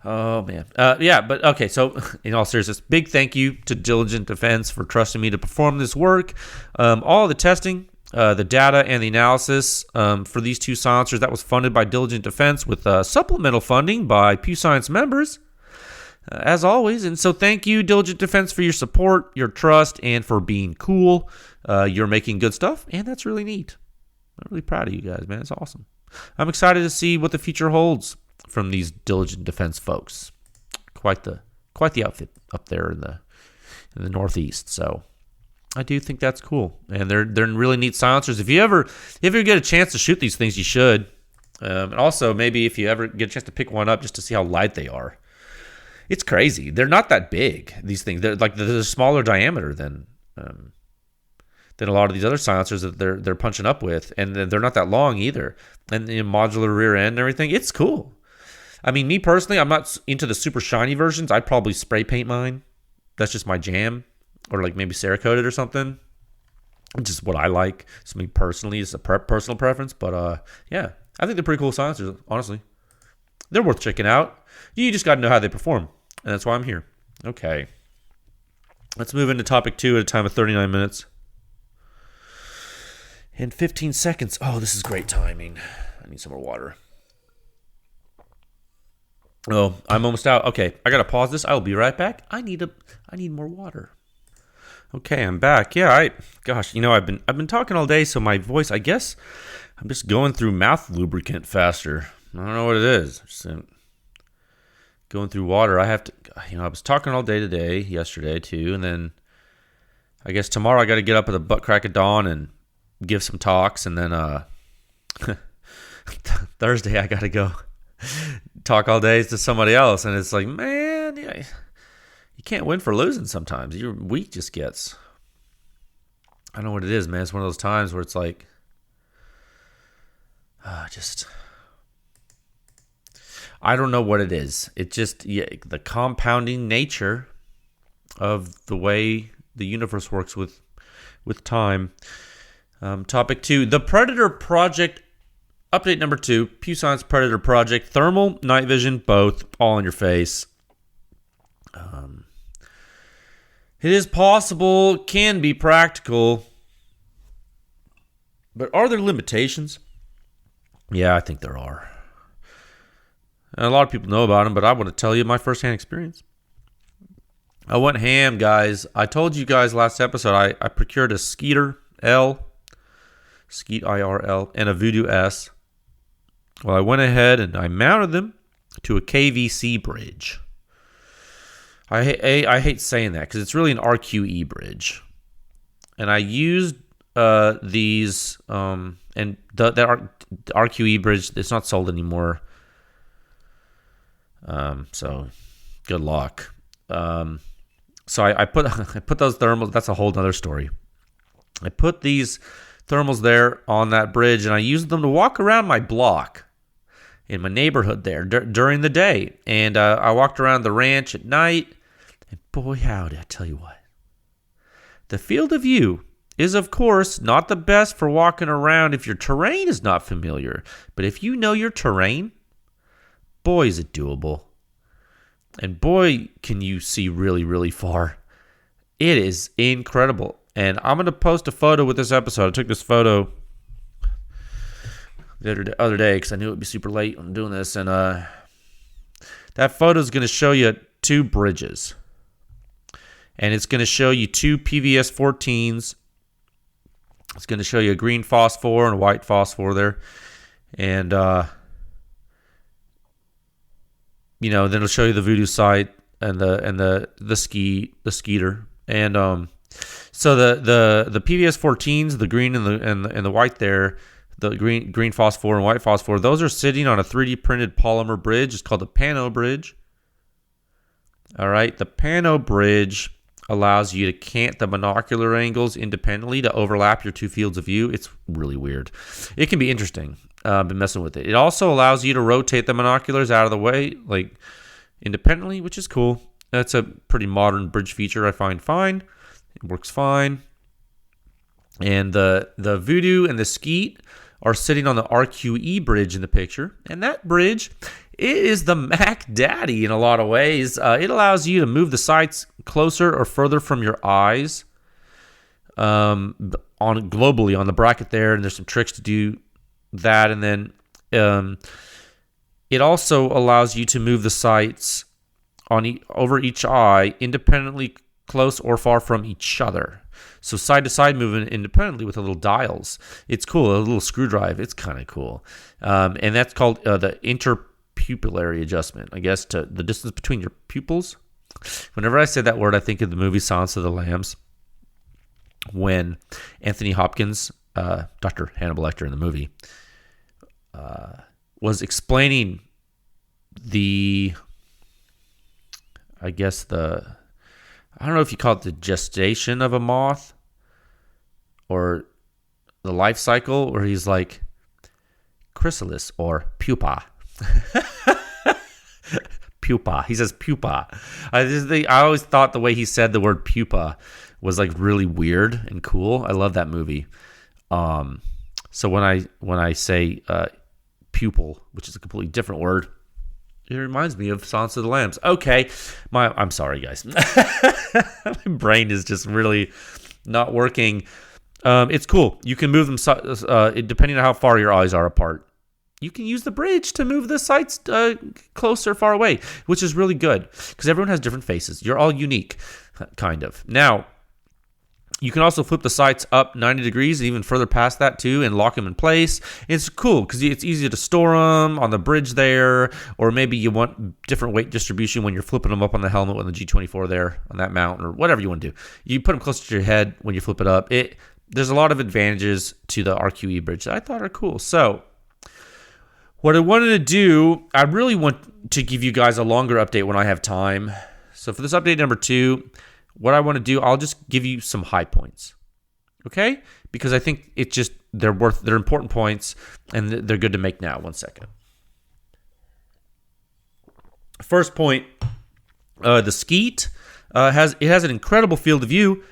Oh, man. But okay. So, in all seriousness, big thank you to Diligent Defense for trusting me to perform this work. All the testing, the data, and the analysis for these two silencers, that was funded by Diligent Defense with supplemental funding by PEW Science members, as always. And so thank you, Diligent Defense, for your support, your trust, and for being cool. You're making good stuff, and that's really neat. I'm really proud of you guys, man. It's awesome. I'm excited to see what the future holds from these Diligent Defense folks. Quite the outfit up there in the Northeast. So I do think that's cool, and they're really neat silencers. If you ever get a chance to shoot these things, you should. And also maybe if you ever get a chance to pick one up just to see how light they are. It's crazy. They're not that big. These things. They're smaller diameter than a lot of these other silencers that they're punching up with, and they're not that long either. And the modular rear end and everything, it's cool. I mean, me personally, I'm not into the super shiny versions. I'd probably spray paint mine. That's just my jam, or like maybe Cerakoted or something. It's just what I like. So me personally, it's a personal preference. But yeah, I think they're pretty cool silencers. Honestly, they're worth checking out. You just got to know how they perform, and that's why I'm here. Okay, let's move into topic 2 at a time of 39 minutes. In 15 seconds. Oh, this is great timing. I need some more water. Oh, I'm almost out. Okay, I gotta pause this. I'll be right back. I need more water. Okay, I'm back. Yeah, I've been talking all day, so my voice, I guess, I'm just going through mouth lubricant faster. I don't know what it is. Just going through water. I have to. I was talking all day today, yesterday too, and then I guess tomorrow I got to get up at the butt crack of dawn and give some talks, and then Thursday I gotta go talk all day to somebody else, and it's like, man, yeah, you can't win for losing sometimes. Your week just gets, I don't know what it is, man. It's one of those times where it's like, I don't know what it is. It just, the compounding nature of the way the universe works with time. Topic 2, the Predator Project, update number 2, PEW Science Predator Project, thermal, night vision, both, all in your face. It is possible, can be practical, but are there limitations? Yeah, I think there are. And a lot of people know about them, but I want to tell you my firsthand experience. I went ham, guys. I told you guys last episode I procured a Skeeter L, Skeet IRL, and a Voodoo S. Well, I went ahead and I mounted them to a KVC bridge. I hate saying that because it's really an RQE bridge. And I used these, and the RQE bridge, it's not sold anymore. So good luck. So I put those thermals, that's a whole nother story. I put these thermals there on that bridge, and I used them to walk around my block in my neighborhood there during the day. And I walked around the ranch at night, and boy, howdy, I tell you what. The field of view is, of course, not the best for walking around if your terrain is not familiar. But if you know your terrain, boy, is it doable. And boy, can you see really, really far. It is incredible. And I'm going to post a photo with this episode. I took this photo the other day because I knew it would be super late on doing this. And that photo is going to show you 2 bridges. And it's going to show you 2 PVS 14s. It's going to show you a green phosphor and a white phosphor there. And, then it'll show you the Voodoo site and the Skeeter. And so the PVS 14s, the green and the white there, the green phosphor and white phosphor, those are sitting on a 3D printed polymer bridge. It's called the Pano bridge. All right, the Pano bridge allows you to cant the binocular angles independently to overlap your 2 fields of view. It's really weird. It can be interesting. Been messing with it. It also allows you to rotate the binoculars out of the way, like independently, which is cool. That's a pretty modern bridge feature. I find fine. It works fine. And the Voodoo and the Skeet are sitting on the RQE bridge in the picture, and that bridge is the Mac Daddy in a lot of ways. It allows you to move the sights closer or further from your eyes. Globally on the bracket there, and there's some tricks to do that. And then it also allows you to move the sights over each eye independently, close or far from each other. So side to side movement independently with the little dials. It's cool. A little screwdriver. It's kind of cool. And that's called the interpupillary adjustment, I guess, to the distance between your pupils. Whenever I say that word, I think of the movie Silence of the Lambs, when Anthony Hopkins, Dr. Hannibal Lecter in the movie, was explaining I don't know if you call it the gestation of a moth or the life cycle, where he's like chrysalis or pupa. Pupa. He says pupa. I always thought the way he said the word pupa was like really weird and cool. I love that movie. So when I say pupil, which is a completely different word, it reminds me of Silence of the Lambs. Okay, I'm sorry, guys. My brain is just really not working. It's cool. You can move them depending on how far your eyes are apart. You can use the bridge to move the sights closer, far away, which is really good because everyone has different faces. You're all unique, kind of. Now, you can also flip the sights up 90 degrees and even further past that too and lock them in place. It's cool because it's easy to store them on the bridge there, or maybe you want different weight distribution when you're flipping them up on the helmet with the G24 there on that mount, or whatever you want to do. You put them closer to your head when you flip it up. There's a lot of advantages to the RQE bridge that I thought are cool. So what I wanted to do, I really want to give you guys a longer update when I have time. So for this update number 2, what I want to do, I'll just give you some high points. Okay? Because I think they're important points and they're good to make now. 1 second. First point, the Skeet has an incredible field of view,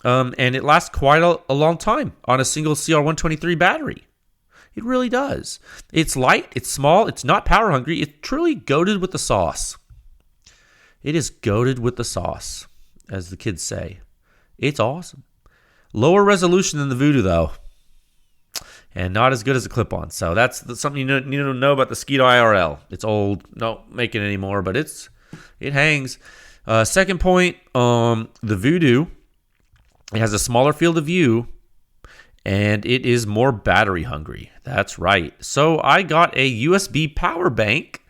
and it lasts quite a long time on a single CR123 battery. It really does. It's light, it's small, it's not power hungry. It's truly goated with the sauce. It is goated with the sauce, as the kids say. It's awesome. Lower resolution than the Voodoo, though, and not as good as a clip-on. So that's something you need to know about the Skeet IRL. It's old, don't make it anymore, but it hangs. Second point, the Voodoo, it has a smaller field of view, and it is more battery hungry. That's right. So I got a USB power bank,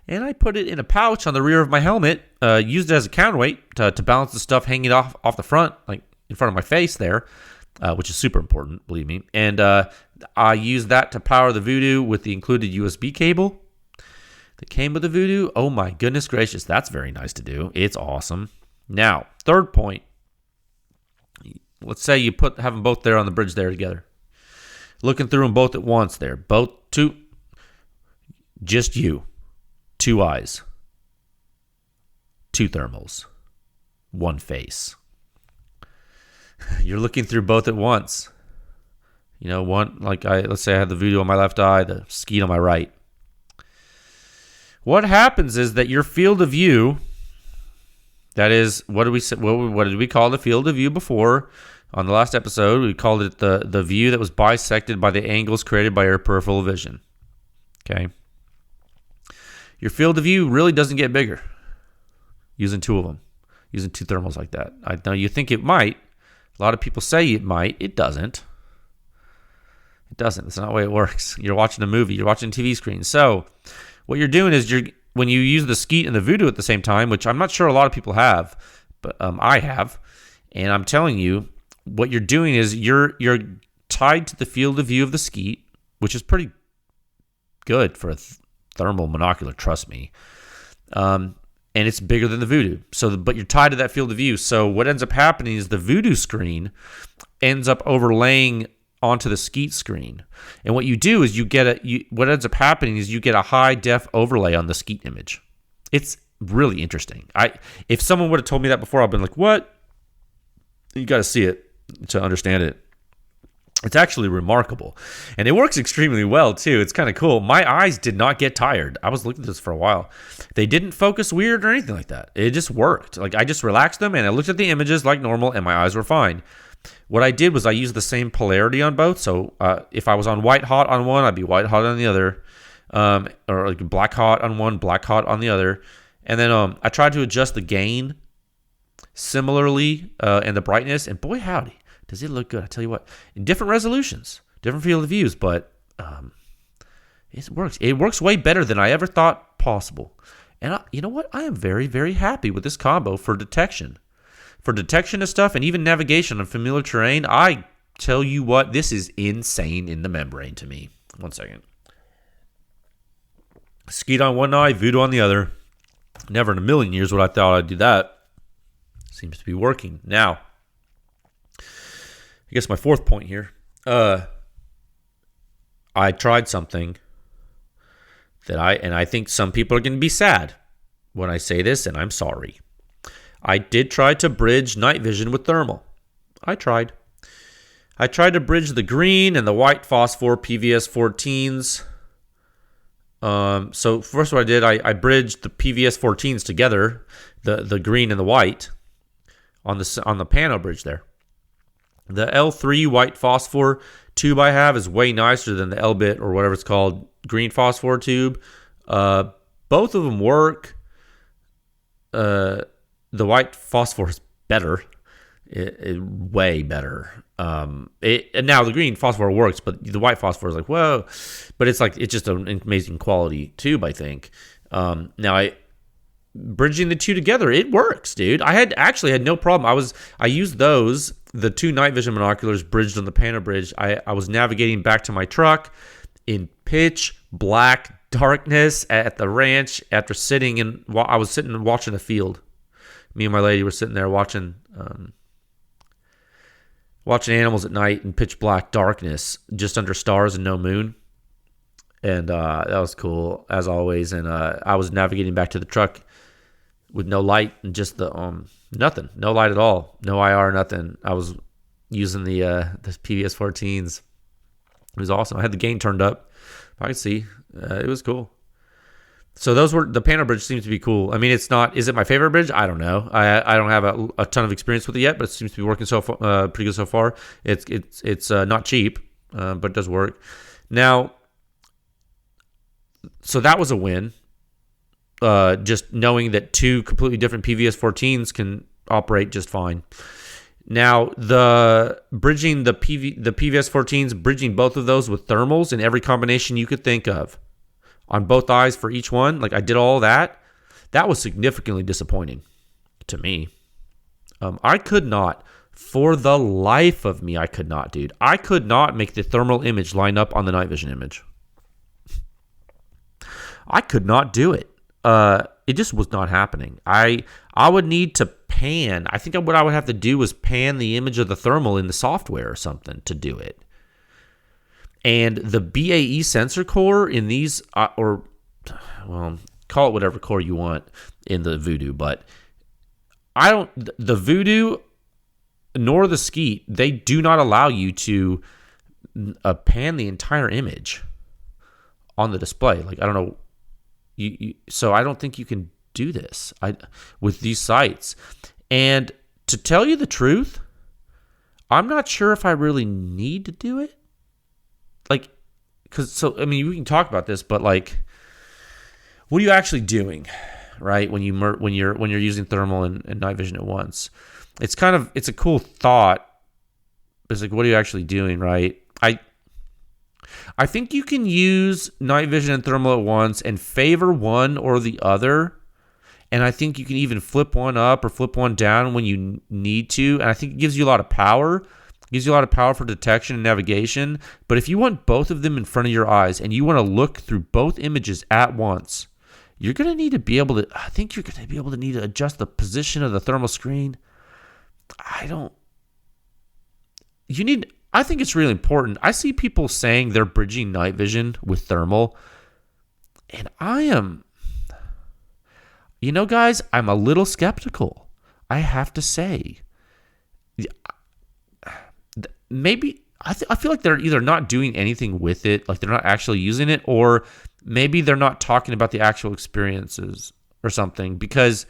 and I put it in a pouch on the rear of my helmet, used it as a counterweight to balance the stuff hanging off the front, like in front of my face there, which is super important, believe me. And I used that to power the Voodoo with the included USB cable that came with the Voodoo. Oh my goodness gracious, that's very nice to do. It's awesome. Now, third point. Let's say you have them both there on the bridge there together. Looking through them both at once there. Just you. 2 eyes. 2 thermals. 1 face. You're looking through both at once. One, let's say I have the Voodoo on my left eye, the Skeet on my right. What happens is that your field of view, that is, what did we call the field of view before? On the last episode, we called it the view that was bisected by the angles created by your peripheral vision. Okay? Your field of view really doesn't get bigger using 2 of them, using 2 thermals like that. I know you think it might. A lot of people say it might. It doesn't. It doesn't. That's not the way it works. You're watching a movie. You're watching a TV screen. So what you're doing is when you use the Skeet and the Voodoo at the same time, which I'm not sure a lot of people have, but I have, and I'm telling you, what you're doing is you're tied to the field of view of the Skeet, which is pretty good for a thermal monocular, trust me. And it's bigger than the Voodoo. But you're tied to that field of view. So what ends up happening is the Voodoo screen ends up overlaying onto the Skeet screen. And what you do is what ends up happening is you get a high def overlay on the Skeet image. It's really interesting. If someone would have told me that before, I'd been like, what? You got to see it to understand it. It's actually remarkable. And it works extremely well, too. It's kind of cool. My eyes did not get tired. I was looking at this for a while. They didn't focus weird or anything like that. It just worked. I just relaxed them, and I looked at the images like normal, and my eyes were fine. What I did was I used the same polarity on both. So if I was on white hot on one, I'd be white hot on the other. Or black hot on one, black hot on the other. And then I tried to adjust the gain similarly and the brightness, and boy howdy, does it look good. I tell you what, in different resolutions, different field of views, but it works way better than I ever thought possible. And you know what, I am very, very happy with this combo for detection of stuff, and even navigation on familiar terrain. I tell you what, this is insane in the membrane to me. 1 second. Skeet on one eye, Voodoo on the other. Never in a million years would I thought I'd do that. Seems to be working. Now, I guess my fourth point here. I tried something that I think some people are going to be sad when I say this, and I'm sorry. I did try to bridge night vision with thermal. I tried to bridge the green and the white phosphor PVS 14s. So first what I did, I bridged the PVS 14s together, the green and the white, on the pano bridge there. The L3 white phosphor tube I have is way nicer than the L-bit or whatever it's called green phosphor tube. Both of them work. The white phosphor is better, way better. And now the green phosphor works, but the white phosphor is like, whoa. But it's just an amazing quality tube, I think. Now bridging the two together, it works, dude. I had no problem. I used the two night vision binoculars bridged on the pano bridge. I was navigating back to my truck in pitch black darkness at the ranch after I was sitting and watching the field. me and my lady were sitting there watching animals at night in pitch black darkness, just under stars and no moon. And that was cool, as always. And I was navigating back to the truck with no light and just the nothing, no light at all, no IR, nothing. I was using the PVS 14s. It was awesome. I had the gain turned up. I could see. It was cool. So the Pano bridge seems to be cool. I mean, it's not. Is it my favorite bridge? I don't know. I don't have a ton of experience with it yet, but it seems to be working pretty good so far. It's not cheap, but it does work. Now, so that was a win. Just knowing that two completely different PVS 14s can operate just fine. Now, bridging the PVS 14s, bridging both of those with thermals in every combination you could think of on both eyes for each one, like I did all that, that was significantly disappointing to me. I could not, for the life of me, I could not, dude. I could not make the thermal image line up on the night vision image. I could not do it. It just was not happening. I would need to pan. I think what I would have to do was pan the image of the thermal in the software or something to do it. And the BAE sensor core in these, call it whatever core you want in the Voodoo, but the Voodoo nor the Skeet, they do not allow you to pan the entire image on the display. Like, I don't know. So I don't think you can do this with these sites. And to tell you the truth, I'm not sure if I really need to do it. Like, I mean, we can talk about this, but like, what are you actually doing, right? When you're using thermal and night vision at once, it's a cool thought. It's like, what are you actually doing, right? I think you can use night vision and thermal at once and favor one or the other. And I think you can even flip one up or flip one down when you need to. And I think it gives you a lot of power. It gives you a lot of power for detection and navigation. But if you want both of them in front of your eyes and you want to look through both images at once, you're going to need to be able to need to adjust the position of the thermal screen. I think it's really important. I see people saying they're bridging night vision with thermal, and guys, I'm a little skeptical. I have to say, maybe I feel like they're either not doing anything with it, like they're not actually using it, or maybe they're not talking about the actual experiences or something. Because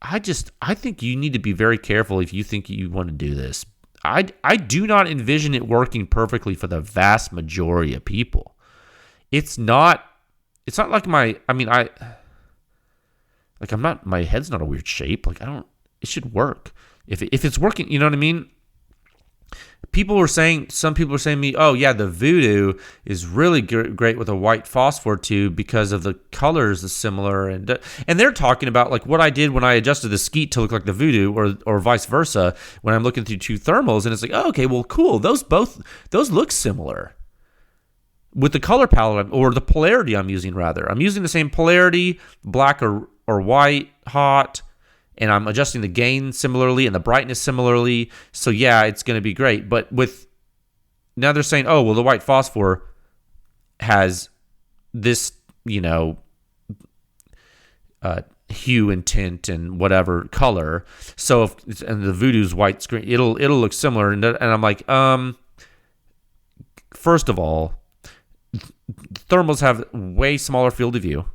I think you need to be very careful if you think you want to do this. I do not envision it working perfectly for the vast majority of people. It's not like my head's not a weird shape. Like, it should work. If it's working, you know what I mean? Some people were saying to me, oh yeah, the Voodoo is really great with a white phosphor tube because of the colors is similar, and they're talking about like what I did when I adjusted the Skeet to look like the Voodoo, or vice versa when I'm looking through two thermals, and it's like, oh, okay, well, cool, those look similar with the color palette or the polarity I'm using. Rather, I'm using the same polarity, black or white, hot. And I'm adjusting the gain similarly and the brightness similarly. So yeah, it's going to be great. But now they're saying, oh, well, the white phosphor has this, hue and tint and whatever color. So and the Voodoo's white screen, it'll look similar. And I'm like, first of all, thermals have way smaller field of view.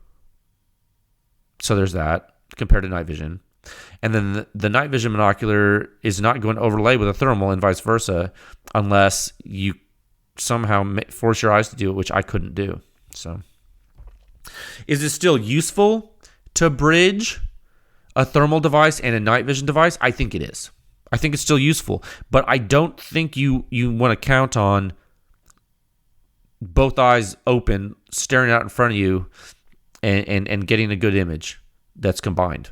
So there's that compared to night vision. And then the night vision monocular is not going to overlay with a thermal and vice versa unless you somehow force your eyes to do it, which I couldn't do. So is it still useful to bridge a thermal device and a night vision device? I think it is. I think it's still useful. But I don't think you want to count on both eyes open, staring out in front of you and getting a good image that's combined.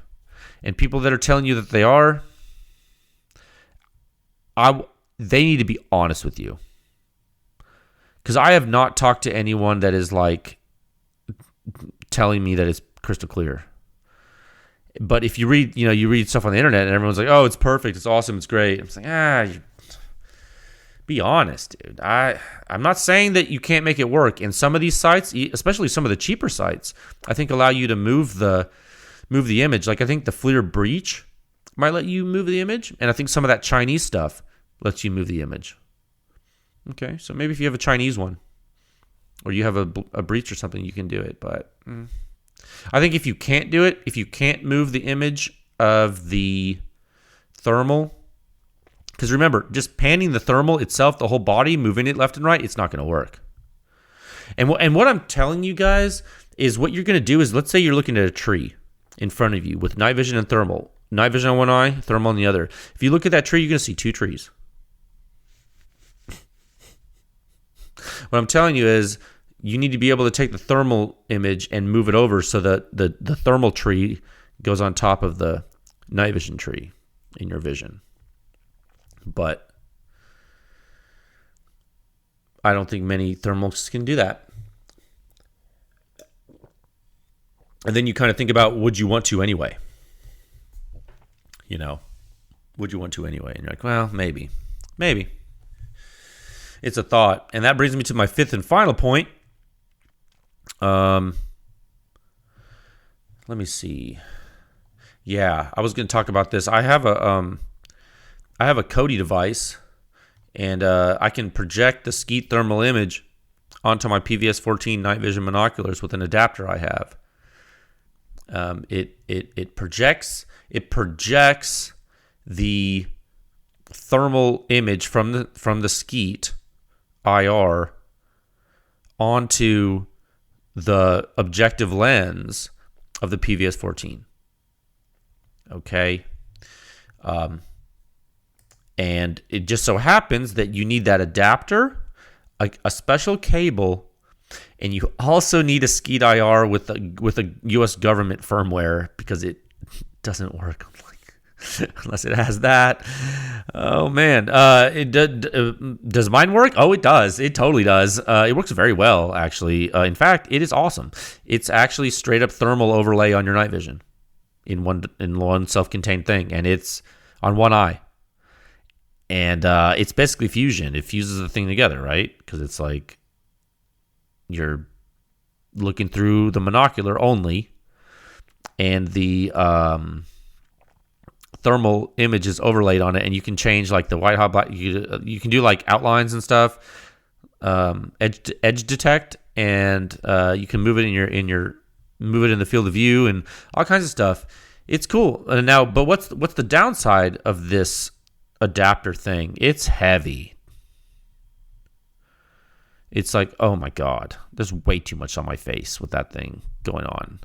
And people that are telling you that they are, they need to be honest with you. Because I have not talked to anyone that is like telling me that it's crystal clear. But if you read, you read stuff on the internet and everyone's like, oh, it's perfect, it's awesome, it's great. I'm saying, be honest, dude. I'm not saying that you can't make it work. And some of these sites, especially some of the cheaper sites, I think allow you to move the image. Like I think the FLIR Breach might let you move the image, and I think some of that Chinese stuff lets you move the image. Okay, so maybe if you have a Chinese one, or you have a breach or something, you can do it. But I think if you can't do it, if you can't move the image of the thermal, because remember, just panning the thermal itself, the whole body, moving it left and right, it's not going to work. And what I'm telling you guys is what you're going to do is, let's say you're looking at a tree in front of you with night vision and thermal. Night vision on one eye, thermal on the other. If you look at that tree, you're going to see two trees. What I'm telling you is you need to be able to take the thermal image and move it over so that the thermal tree goes on top of the night vision tree in your vision. But I don't think many thermals can do that. And then you kind of think about, would you want to anyway? Would you want to anyway? And you're like, well, maybe. It's a thought. And that brings me to my fifth and final point. Let me see. Yeah, I was going to talk about this. I have a Cody device, and I can project the skeet thermal image onto my PVS-14 night vision binoculars with an adapter I have. It projects the thermal image from the skeet IR onto the objective lens of the PVS-14. Okay. And it just so happens that you need that adapter, a special cable, and you also need a skeet IR with a U.S. government firmware, because it doesn't work unless it has that. Oh man, does mine work? Oh, it does. It totally does. It works very well, actually. In fact, it is awesome. It's actually straight up thermal overlay on your night vision in one self-contained thing, and it's on one eye. And it's basically fusion. It fuses the thing together, right? Because it's like you're looking through the monocular only, and the thermal image is overlaid on it, and you can change like the white, hot, black. You can do like outlines and stuff, edge detect, and you can move it move it in the field of view and all kinds of stuff. It's cool. Now, but what's the downside of this adapter thing? It's heavy. It's like, oh my God, there's way too much on my face with that thing going on.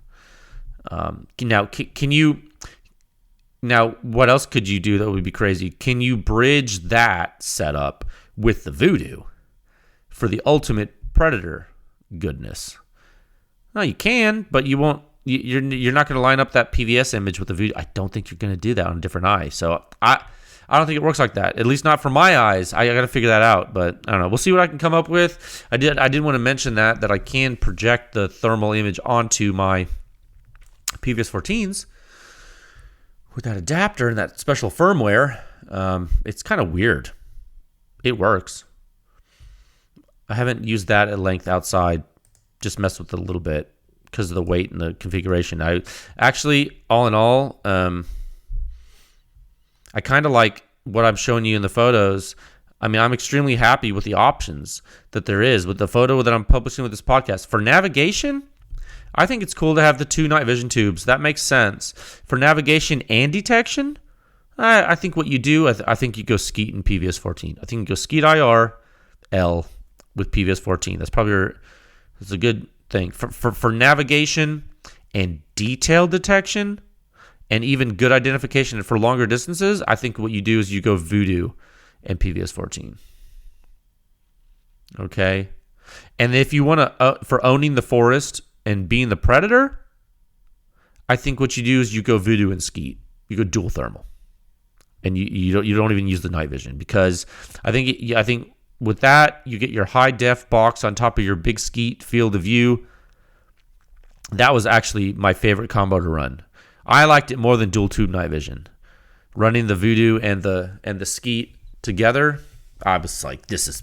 Now, what else could you do that would be crazy? Can you bridge that setup with the Voodoo for the ultimate Predator goodness? No, you can, but you won't. You're not going to line up that PVS image with the Voodoo. I don't think you're going to do that on a different eye. So I don't think it works like that. At least not for my eyes. I got to figure that out. But I don't know. We'll see what I can come up with. I did want to mention that I can project the thermal image onto my PVS-14s with that adapter and that special firmware. It's kind of weird. It works. I haven't used that at length outside. Just messed with it a little bit because of the weight and the configuration. I actually, all in all, I kind of like what I'm showing you in the photos. I mean, I'm extremely happy with the options that there is with the photo that I'm publishing with this podcast. For navigation, I think it's cool to have the two night vision tubes. That makes sense. For navigation and detection, I think what you do, I think you go skeet in PVS-14. I think you go skeet IR L with PVS-14. That's a good thing. For navigation and detail detection and even good identification for longer distances, I think what you do is you go Voodoo and PVS-14. Okay? And if you want to, for owning the forest and being the Predator, I think what you do is you go Voodoo and skeet. You go dual thermal. And you don't even use the night vision, because I think with that, you get your high def box on top of your big skeet field of view. That was actually my favorite combo to run. I liked it more than dual tube night vision. Running the Voodoo and the Skeet together, I was like, this is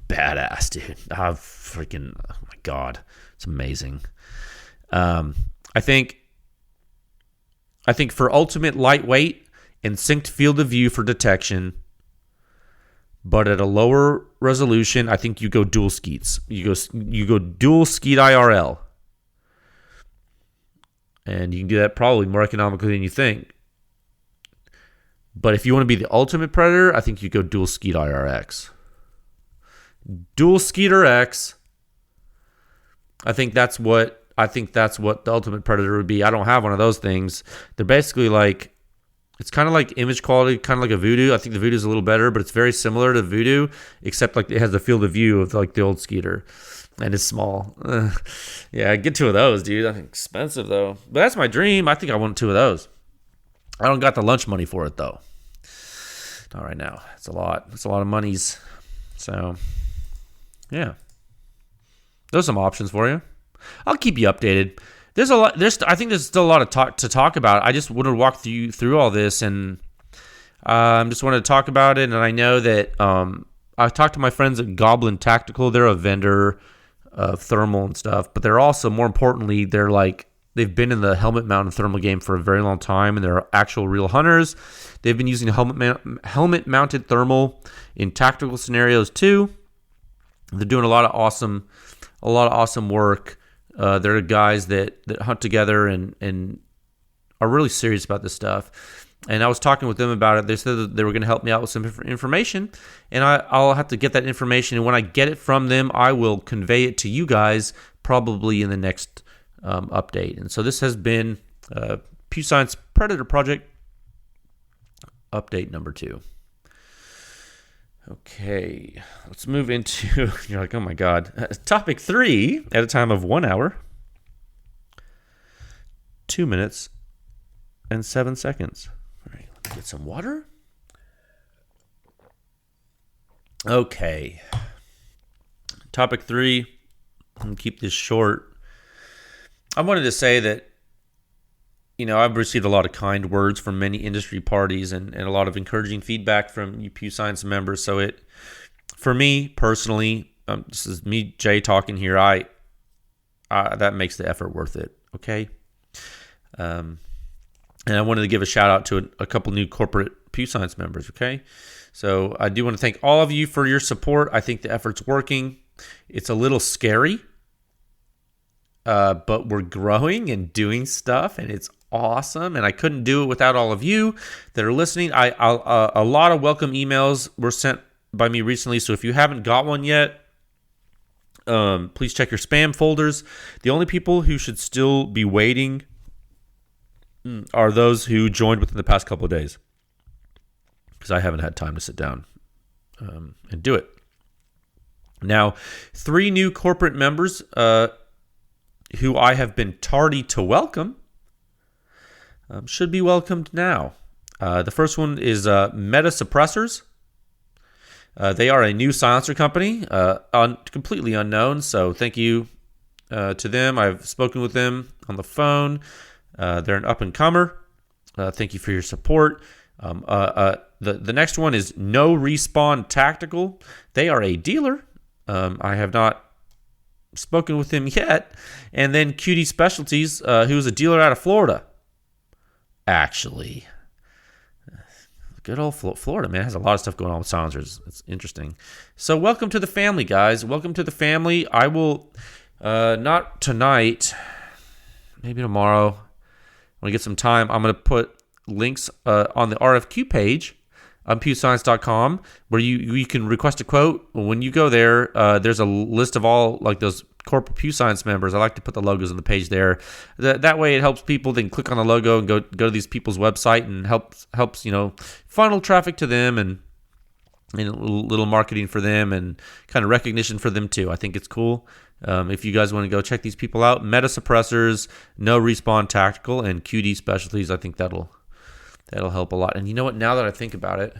badass, dude. Oh my God, it's amazing. I think for ultimate lightweight and synced field of view for detection, but at a lower resolution, I think you go dual Skeets. You go dual Skeet IRL. And you can do that probably more economically than you think. But if you want to be the ultimate predator, I think you go dual Skeet IRX. Dual Skeeter X. I think that's what the ultimate predator would be. I don't have one of those things. They're basically like, it's kind of like image quality, kind of like a Voodoo. I think the Voodoo is a little better, but it's very similar to Voodoo, except like it has the field of view of like the old Skeeter. And it's small. Yeah, get 2 of those, dude. I think expensive though. But that's my dream. I think I want 2 of those. I don't got the lunch money for it though. Not right now. It's a lot. It's a lot of monies. So, yeah. There's some options for you. I'll keep you updated. There's a lot. I think there's still a lot of to talk about. I just wanted to walk through all this, and just wanted to talk about it. And I know that I talked to my friends at Goblin Tactical. They're a vendor of thermal and stuff, but they're also, more importantly, they've been in the helmet mounted thermal game for a very long time, and they're actual real hunters. They've been using helmet mounted thermal in tactical scenarios too. They're doing a lot of awesome work. They're guys that hunt together and are really serious about this stuff. And I was talking with them about it. They said that they were going to help me out with some information, and I'll have to get that information. And when I get it from them, I will convey it to you guys probably in the next update. And so this has been PEW Science Predator Project update number 2. Okay, let's move into, you're like, oh my God, topic 3 at a time of 1 hour, 2 minutes, and 7 seconds. All right, let's get some water. Okay, topic 3, I'm going to keep this short. I wanted to say that, I've received a lot of kind words from many industry parties and a lot of encouraging feedback from you PEW Science members. So for me personally, this is me, Jay, talking here. That makes the effort worth it. Okay. And I wanted to give a shout out to a couple new corporate PEW Science members. Okay. So I do want to thank all of you for your support. I think the effort's working. It's a little scary, but we're growing and doing stuff, and it's awesome. And I couldn't do it without all of you that are listening. A lot of welcome emails were sent by me recently, so if you haven't got one yet, please check your spam folders. The only people who should still be waiting are those who joined within the past couple of days, because I haven't had time to sit down and do it. Now, 3 new corporate members who I have been tardy to welcome should be welcomed now. The first one is Metasuppressors. They are a new silencer company, completely unknown, so thank you to them. I've spoken with them on the phone. They're an up-and-comer. Thank you for your support. The next one is No Respawn Tactical. They are a dealer. I have not spoken with him yet. And then QD Specialties, who is a dealer out of Florida. Actually, good old Florida, man, has a lot of stuff going on with silencers. It's interesting. So welcome to the family, guys. Welcome to the family. I will, not tonight, maybe tomorrow, when I get some time, I'm going to put links on the RFQ page on pewscience.com, where you can request a quote. When you go there, there's a list of all like those corporate PEW Science members. I like to put the logos on the page there. That way it helps people. They can click on the logo and go to these people's website, and helps funnel traffic to them, and a little marketing for them, and kind of recognition for them too. I think it's cool. If you guys want to go check these people out, Metasuppressors, No Respawn Tactical, and QD Specialties, I think that'll help a lot. And you know what? Now that I think about it,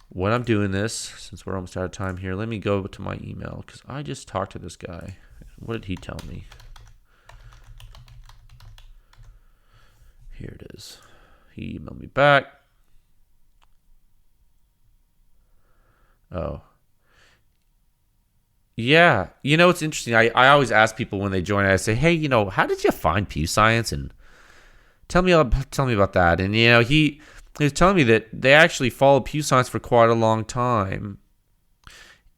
when I'm doing this, since we're almost out of time here, let me go to my email, because I just talked to this guy. What did he tell me? Here it is. He emailed me back. Oh. Yeah. It's interesting. I always ask people when they join, I say, hey, how did you find PEW Science? And tell me about that. And, he was telling me that they actually followed PEW Science for quite a long time.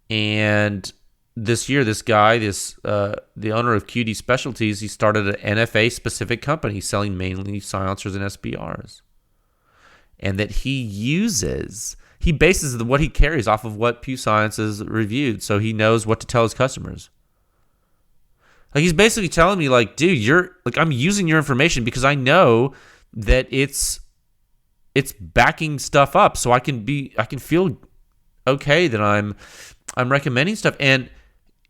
And this year, this guy, the owner of QD Specialties, he started an NFA-specific company selling mainly silencers and SBRs. And that he bases what he carries off of what PEW Science has reviewed, so he knows what to tell his customers. Like, he's basically telling me, like, dude, I'm using your information because I know that it's backing stuff up, so I can feel okay that I'm recommending stuff. And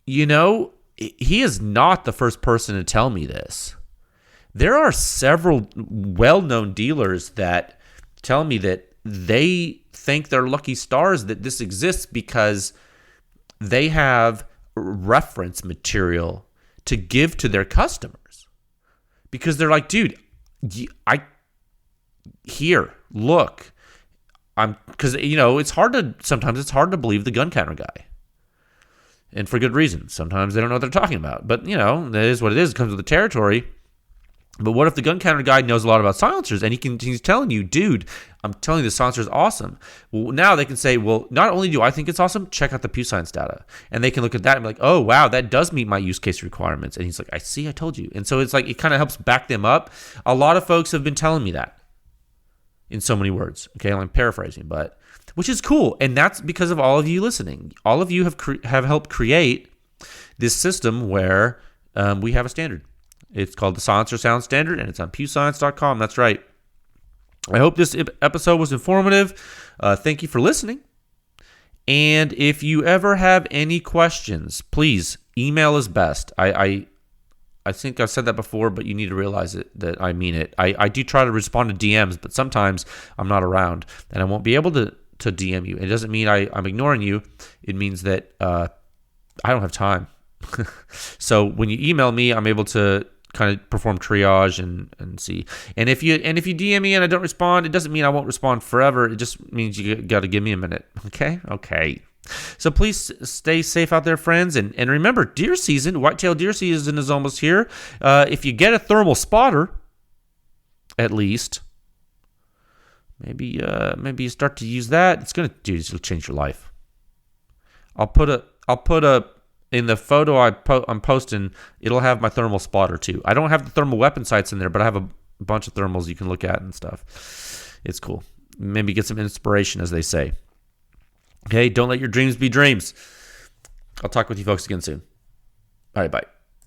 he is not the first person to tell me this. There are several well-known dealers that tell me that they think they're lucky stars that this exists because they have reference material to give to their customers. Because they're like, dude, look. Because, sometimes it's hard to believe the gun counter guy. And for good reason. Sometimes they don't know what they're talking about. But, that is what it is. It comes with the territory. But what if the gun counter guy knows a lot about silencers and he's telling you, dude, I'm telling you the silencer is awesome. Well, now they can say, well, not only do I think it's awesome, check out the PEW Science data. And they can look at that and be like, oh, wow, that does meet my use case requirements. And he's like, I told you. And so it's like, it kind of helps back them up. A lot of folks have been telling me that in so many words. Okay, I'm paraphrasing, but which is cool. And that's because of all of you listening. All of you have helped create this system where we have a standard. It's called the Silencer Sound Standard, and it's on pewscience.com. That's right. I hope this episode was informative. Thank you for listening. And if you ever have any questions, please, email is best. I think I've said that before, but you need to realize that I mean it. I do try to respond to DMs, but sometimes I'm not around, and I won't be able to DM you. It doesn't mean I'm ignoring you. It means that I don't have time. So when you email me, I'm able to kind of perform triage and see. And if you DM me and I don't respond, it doesn't mean I won't respond forever. It just means you got to give me a minute. Okay. So please stay safe out there, friends. And remember, deer season, whitetail deer season is almost here. If you get a thermal spotter, at least, maybe you start to use that. It'll change your life. I'll put a in the photo I'm posting, it'll have my thermal spotter too. I don't have the thermal weapon sights in there, but I have a bunch of thermals you can look at and stuff. It's cool. Maybe get some inspiration, as they say. Okay, don't let your dreams be dreams. I'll talk with you folks again soon. All right, bye.